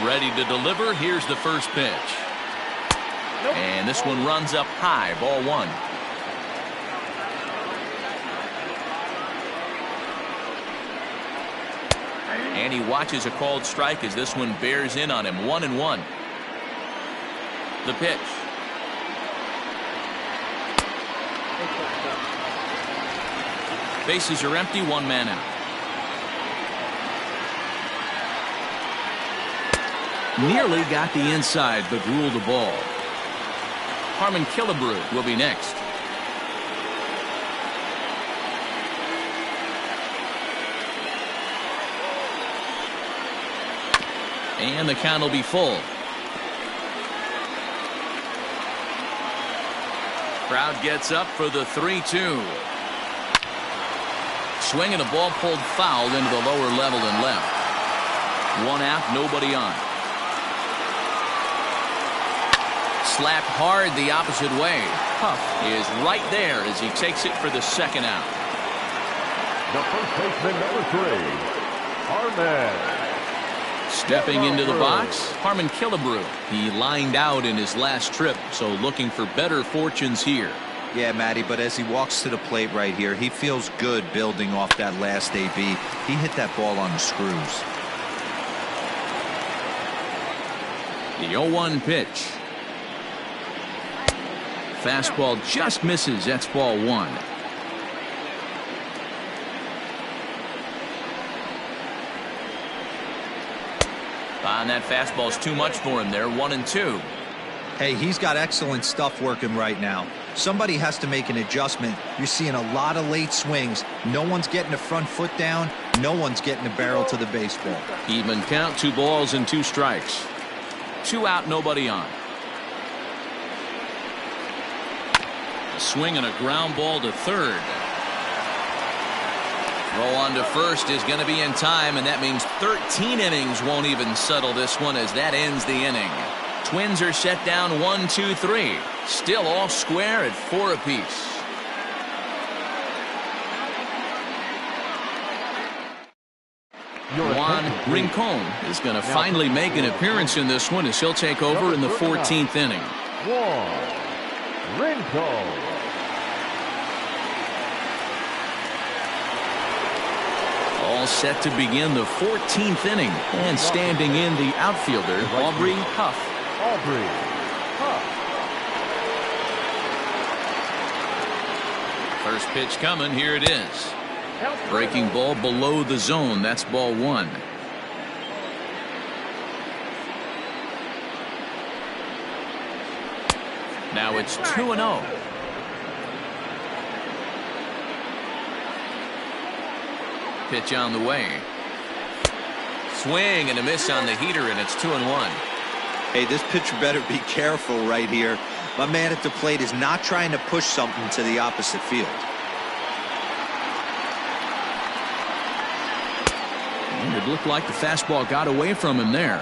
A: Ready to deliver. Here's the first pitch. And this one runs up high. Ball 1. And he watches a called strike as this one bears in on him. 1-1. The pitch. Bases are empty. 1 man out. Nearly got the inside, but ruled the ball. Harmon Killebrew will be next. And the count will be full. Crowd gets up for the 3-2. Swinging a ball pulled foul into the lower level and left. 1 out, nobody on. Slapped hard the opposite way. Huff is right there as he takes it for the second out.
C: The first baseman, number 3, Harmon.
A: Stepping into the box, Harmon Killebrew. He lined out in his last trip, so looking for better fortunes here.
D: Yeah, Matty, but as he walks to the plate right here, he feels good building off that last AB. He hit that ball on the screws.
A: The 0-1 pitch. Fastball just misses. That's ball 1. And that fastball's too much for him there. 1-2.
D: Hey, he's got excellent stuff working right now. Somebody has to make an adjustment. You're seeing a lot of late swings. No one's getting the front foot down. No one's getting the barrel to the baseball.
A: Even count. 2 balls and 2 strikes. 2 out, nobody on. A swing and a ground ball to third. Throw on to first is going to be in time, and that means 13 innings won't even settle this one as that ends the inning. Twins are set down 1-2-3. Still all square at 4 apiece. Juan Rincon is going to finally make an appearance in this one as he'll take over in the 14th inning.
C: Juan Rincon.
A: All set to begin the 14th inning, and standing in the outfielder, Aubrey Huff. First pitch coming. Here it is. Breaking ball below the zone. That's ball 1. Now it's 2-0. Pitch on the way. Swing and a miss on the heater, and it's 2-1.
D: Hey, this pitcher better be careful right here. My man at the plate is not trying to push something to the opposite field.
A: And it looked like the fastball got away from him there.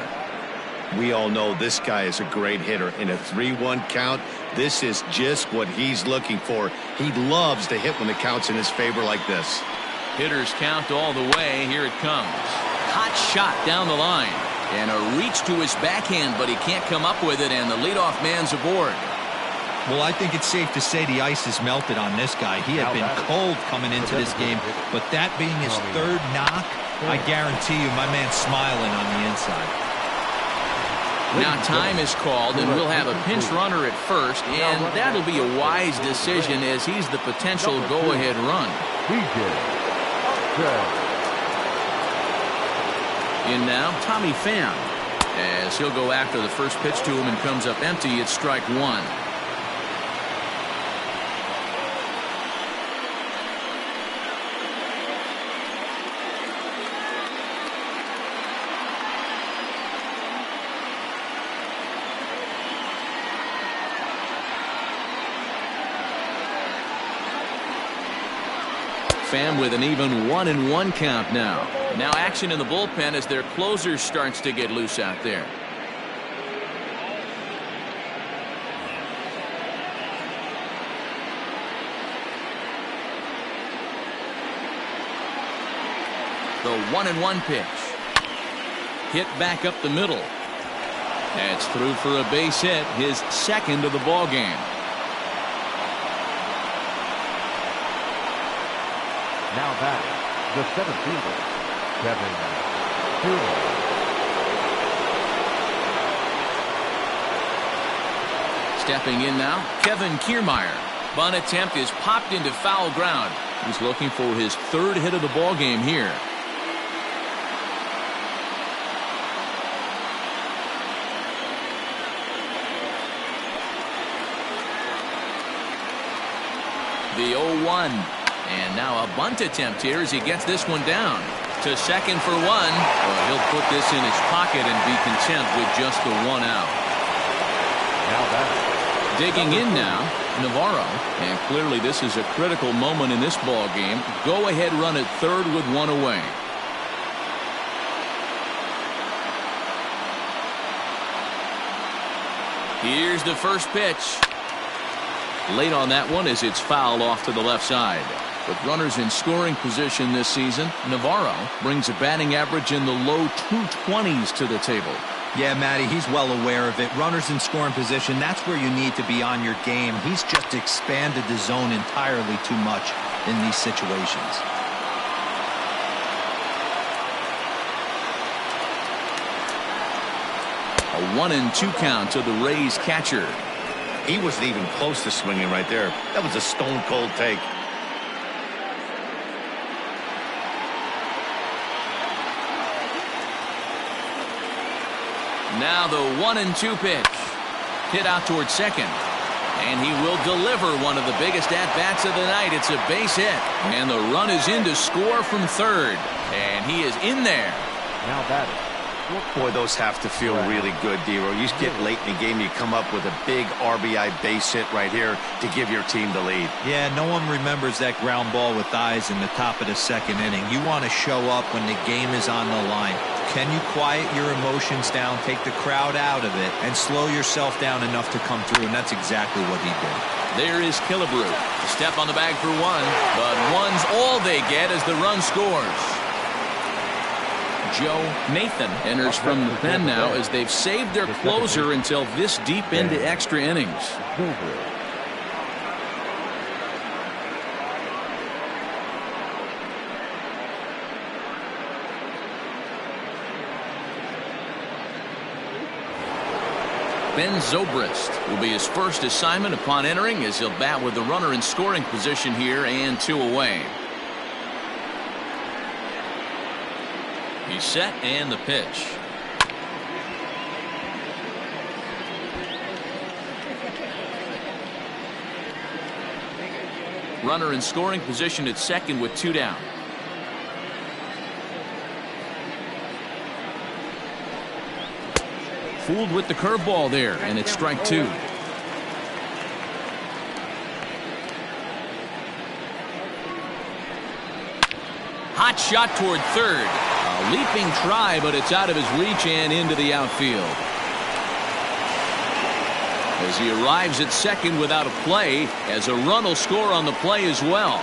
B: We all know this guy is a great hitter. In a 3-1 count, this is just what he's looking for. He loves to hit when the count's in his favor like this.
A: Hitters count all the way. Here it comes. Hot shot down the line. And a reach to his backhand, but he can't come up with it, and the leadoff man's aboard.
D: Well, I think it's safe to say the ice is melted on this guy. He had been cold coming into this game, but that being his third knock, I guarantee you my man's smiling on the inside.
A: Now time is called, and we'll have a pinch runner at first, and that'll be a wise decision as he's the potential go-ahead run. In now, Tommy Pham, as he'll go after the first pitch to him and comes up empty. It's strike one. Pham with an even 1-1 count now. Now action in the bullpen as their closer starts to get loose out there. The 1-1 pitch. Hit back up the middle. That's through for a base hit, his second of the ball game.
C: Now batting, the center fielder, Kevin Kiermaier.
A: Stepping in now, Kevin Kiermaier. Bunt attempt is popped into foul ground. He's looking for his third hit of the ball game here. The 0-1. And now a bunt attempt here as he gets this one down. To second for one. Well, he'll put this in his pocket and be content with just the one out.
C: Now that.
A: Digging in now, Navarro. And clearly this is a critical moment in this ball game. Go ahead run at third with one away. Here's the first pitch. Late on that one as it's fouled off to the left side. With runners in scoring position this season, Navarro brings a batting average in the low 220s to the table.
D: Yeah, Matty, he's well aware of it. Runners in scoring position, that's where you need to be on your game. He's just expanded the zone entirely too much in these situations.
A: A 1-2 count to the Rays catcher.
B: He wasn't even close to swinging right there. That was a stone-cold take.
A: Now the 1-2 pitch. Hit out towards second. And he will deliver one of the biggest at-bats of the night. It's a base hit. And the run is in to score from third. And he is in there.
C: Now batting.
B: Boy, those have to feel really good, Dero. You get late in the game, you come up with a big RBI base hit right here to give your team the lead.
D: Yeah, no one remembers that ground ball with eyes in the top of the second inning. You want to show up when the game is on the line. Can you quiet your emotions down, take the crowd out of it, and slow yourself down enough to come through? And that's exactly what he did.
A: There is Killebrew. Step on the bag for one, but one's all they get as the run scores. Joe Nathan enters from the pen now as they've saved their closer until this deep into extra innings. Ben Zobrist will be his first assignment upon entering as he'll bat with the runner in scoring position here and two away. He's set and the pitch. Runner in scoring position at second with 2 down. Fooled with the curveball there, and it's strike 2. Hot shot toward third. A leaping try, but it's out of his reach and into the outfield. As he arrives at second without a play, as a run will score on the play as well.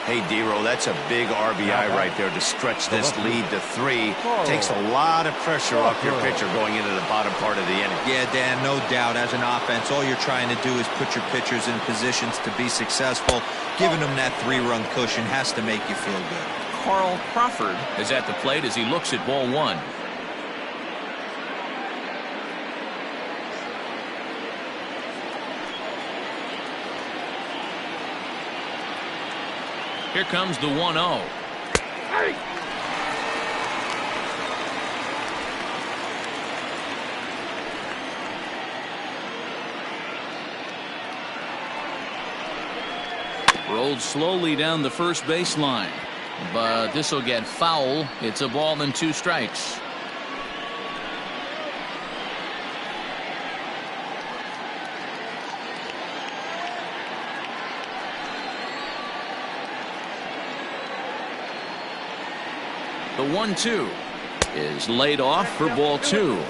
B: Hey, D-Row, that's a big RBI right there to stretch this lead to 3. Takes a lot of pressure off your pitcher going into the bottom part of the inning.
D: Yeah, Dan, no doubt. As an offense, all you're trying to do is put your pitchers in positions to be successful. Giving them that 3-run cushion has to make you feel good.
A: Carl Crawford is at the plate as he looks at ball 1. Here comes the 1-0. Rolled slowly down the first baseline, but this will get foul. It's a ball and 2 strikes. The 1-2 is laid off for ball 2.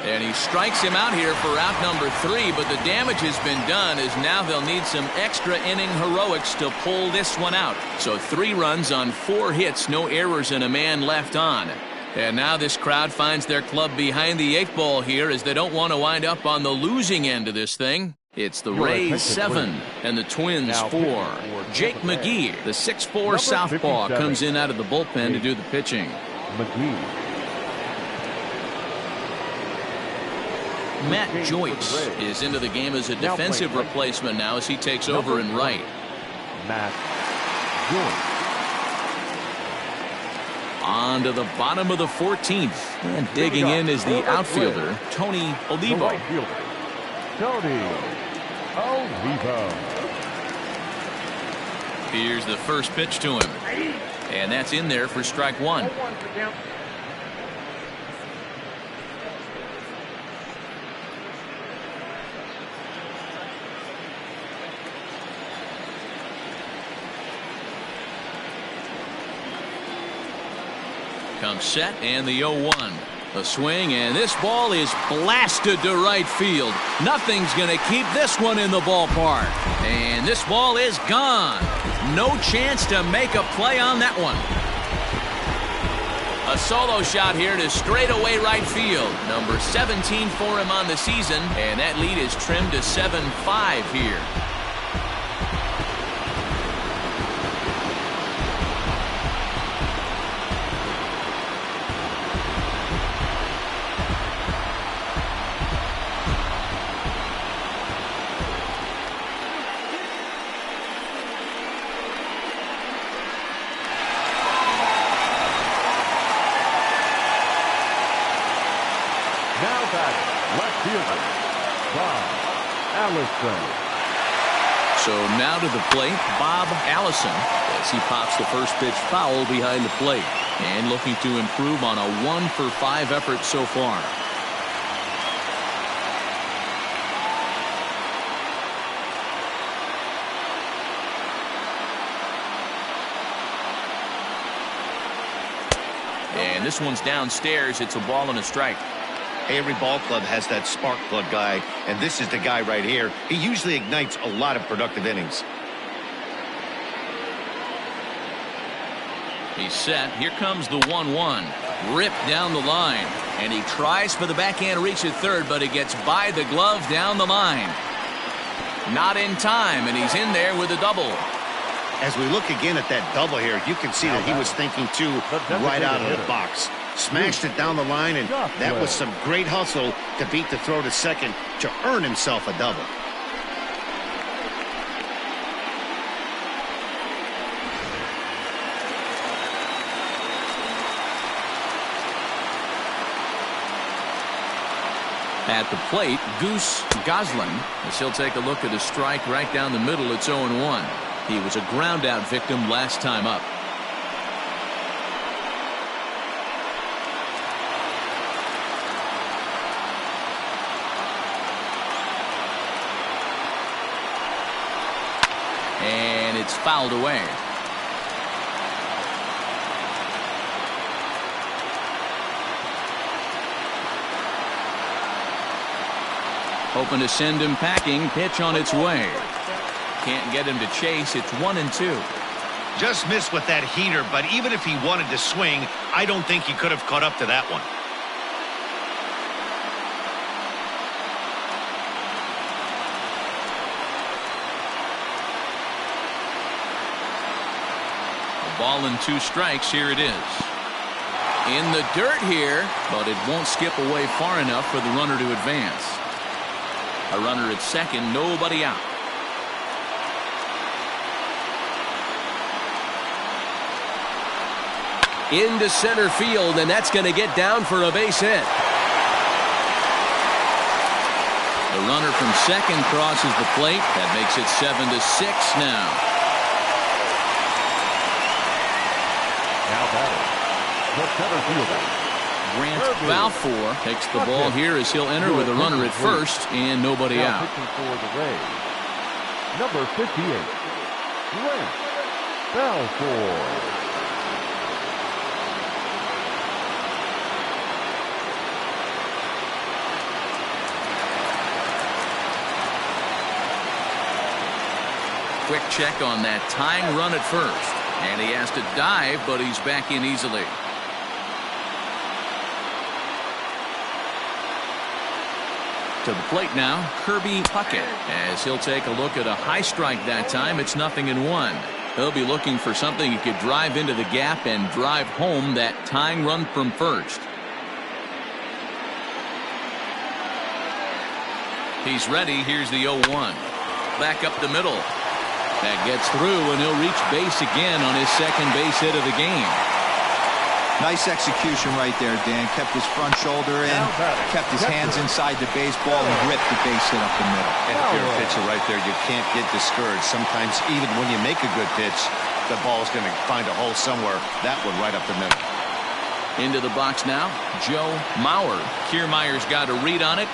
A: And he strikes him out here for out number 3, but the damage has been done as now they'll need some extra inning heroics to pull this one out. So 3 runs on 4 hits, no errors, and a man left on. And now this crowd finds their club behind the 8 ball here as they don't want to wind up on the losing end of this thing. It's the Rays 7 and the Twins 4. Jake McGee, the 6'4" southpaw, comes in out of the bullpen to do the pitching. Matt Joyce is into the game as a defensive replacement now as he takes over in right.
C: Matt Joyce.
A: On to the bottom of the 14th. And digging in is the outfielder, Tony Olivo.
C: Tony Olivo.
A: Here's the first pitch to him. And that's in there for strike 1. Comes set and the 0-1. A swing, and this ball is blasted to right field. Nothing's going to keep this one in the ballpark. And this ball is gone. No chance to make a play on that one. A solo shot here to straightaway right field. Number 17 for him on the season, and that lead is trimmed to 7-5 here. So now to the plate, Bob Allison, as he pops the first pitch foul behind the plate and looking to improve on a 1-for-5 effort so far. And this one's downstairs. It's a ball and a strike.
B: Every ball club has that spark plug guy, and this is the guy right here. He usually ignites a lot of productive innings.
A: He's set. Here comes the 1-1. Ripped down the line. And he tries for the backhand reach at third, but it gets by the glove down the line. Not in time, and he's in there with a double.
B: As we look again at that double here, you can see that he was thinking, too, right out of the box. Smashed it down the line, and that was some great hustle to beat the throw to second to earn himself a double.
A: At the plate, Goose Goslin, as he'll take a look at a strike right down the middle. It's 0-1. He was a ground out victim last time up. And it's fouled away. Hoping to send him packing. Pitch on its way. Can't get him to chase. It's 1-2.
B: Just missed with that heater, but even if he wanted to swing, I don't think he could have caught up to that one.
A: A ball and 2 strikes. Here it is. In the dirt here, but it won't skip away far enough for the runner to advance. A runner at second, nobody out.
G: Into center field, and that's going to get down for a base hit.
A: The runner from second crosses the plate. That makes it 7-6 now.
C: Now batting, the center fielder,
A: Grant Balfour takes the ball here as he'll enter with a runner at first and nobody
C: now
A: out.
C: pitching for the Rays, number 58, Grant Balfour.
A: Quick check on that tying run at first. And he has to dive, but he's back in easily. To the plate now, Kirby Puckett, as he'll take a look at a high strike that time. It's 0-1. He'll be looking for something he could drive into the gap and drive home that tying run from first. He's ready. Here's the 0-1. Back up the middle. That gets through, and he'll reach base again on his second base hit of the game.
D: Nice execution right there, Dan. Kept his front shoulder in, kept his hands inside the baseball, and ripped the base hit up the middle.
B: And if you're a pitcher right there, you can't get discouraged. Sometimes even when you make a good pitch, the ball's going to find a hole somewhere. That one right up the middle.
A: Into the box now, Joe Mauer. Kiermaier's got a read on it.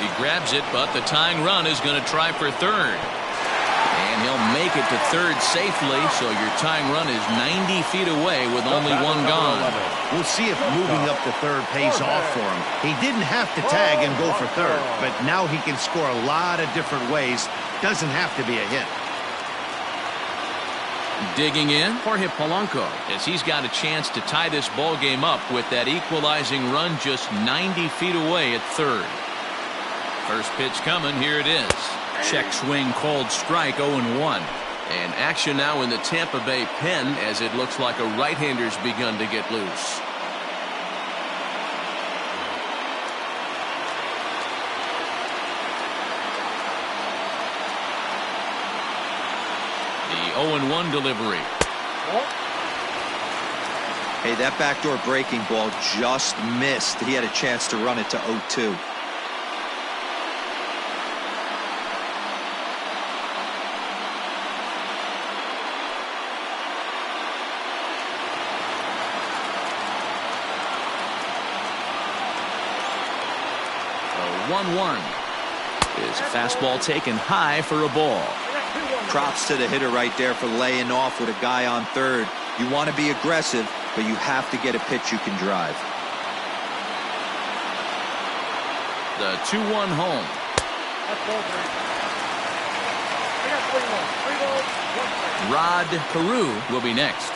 A: He grabs it, but the tying run is going to try for third. And he'll make it to third safely, so your tying run is 90 feet away with only one gone.
B: We'll see if moving up to third pays off for him. He didn't have to tag and go for third, but now he can score a lot of different ways. Doesn't have to be a hit.
A: Digging in, Jorge Polanco, as he's got a chance to tie this ball game up with that equalizing run just 90 feet away at third. First pitch coming, here it is. Check swing called strike, 0-1. And action now in the Tampa Bay pen as it looks like a right-hander's begun to get loose. The 0-1 delivery.
D: Hey, that backdoor breaking ball just missed. He had a chance to run it to 0-2.
A: The 1-1 is a fastball taken high for a ball.
D: Props to the hitter right there for laying off with a guy on third. You want to be aggressive, but you have to get a pitch you can drive.
A: The 2-1 home. Rod Carew will be next.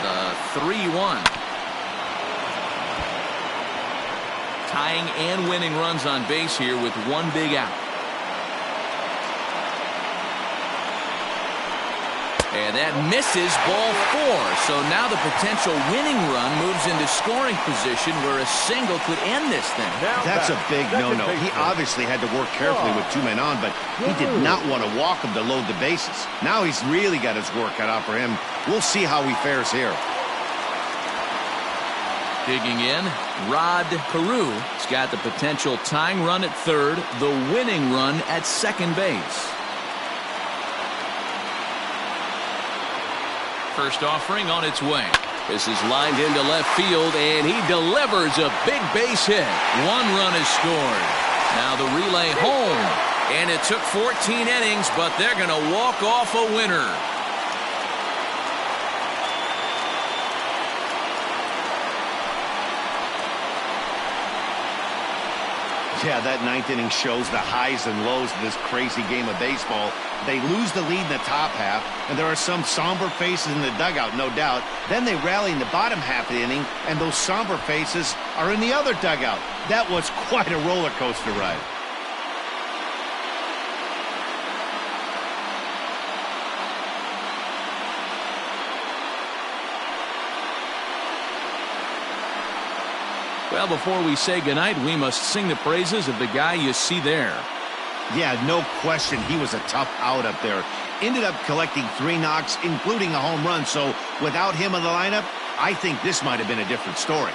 A: The 3-1. Tying and winning runs on base here with one big out. And that misses, ball 4. So now the potential winning run moves into scoring position where a single could end this thing.
B: That's a big no-no. He obviously had to work carefully with 2 men on, but he did not want to walk him to load the bases. Now he's really got his work cut out for him. We'll see how he fares here.
A: Digging in, Rod Carew has got the potential tying run at third, the winning run at second base. First offering on its way.
G: This is lined into left field, and he delivers a big base hit.
A: 1 run is scored. Now the relay home. And it took 14 innings, but they're going to walk off a winner.
B: Yeah, that 9th inning shows the highs and lows of this crazy game of baseball. They lose the lead in the top half, and there are some somber faces in the dugout, no doubt. Then they rally in the bottom half of the inning, and those somber faces are in the other dugout. That was quite a roller coaster ride.
A: Well, before we say goodnight, we must sing the praises of the guy you see there.
B: Yeah, no question. He was a tough out up there. Ended up collecting 3 knocks, including a home run. So without him in the lineup, I think this might have been a different story.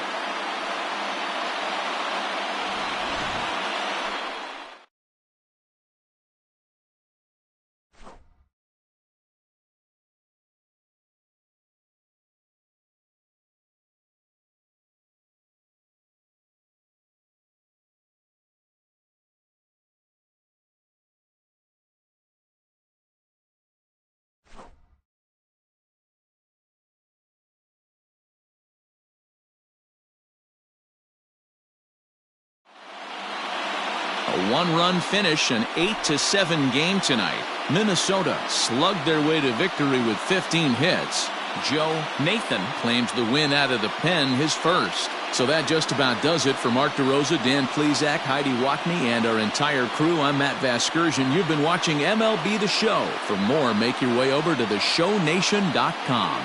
A: A 1-run finish, an 8-7 game tonight. Minnesota slugged their way to victory with 15 hits. Joe Nathan claims the win out of the pen, his first. So that just about does it for Mark DeRosa, Dan Plesac, Heidi Watney, and our entire crew. I'm Matt Vasgersian. You've been watching MLB The Show. For more, make your way over to theshownation.com.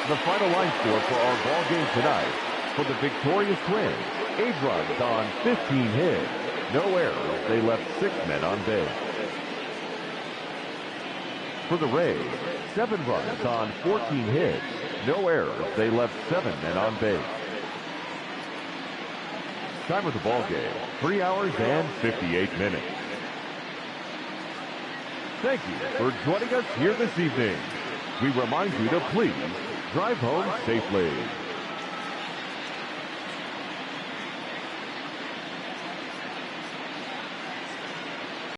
C: The final line score for our ball game tonight. For the victorious Twins, 8 runs on 15 hits. No errors. They left 6 men on base. For the Rays, 7 runs on 14 hits. No errors. They left 7 men on base. Time of the ball game, 3 hours and 58 minutes. Thank you for joining us here this evening. We remind you to please drive home safely.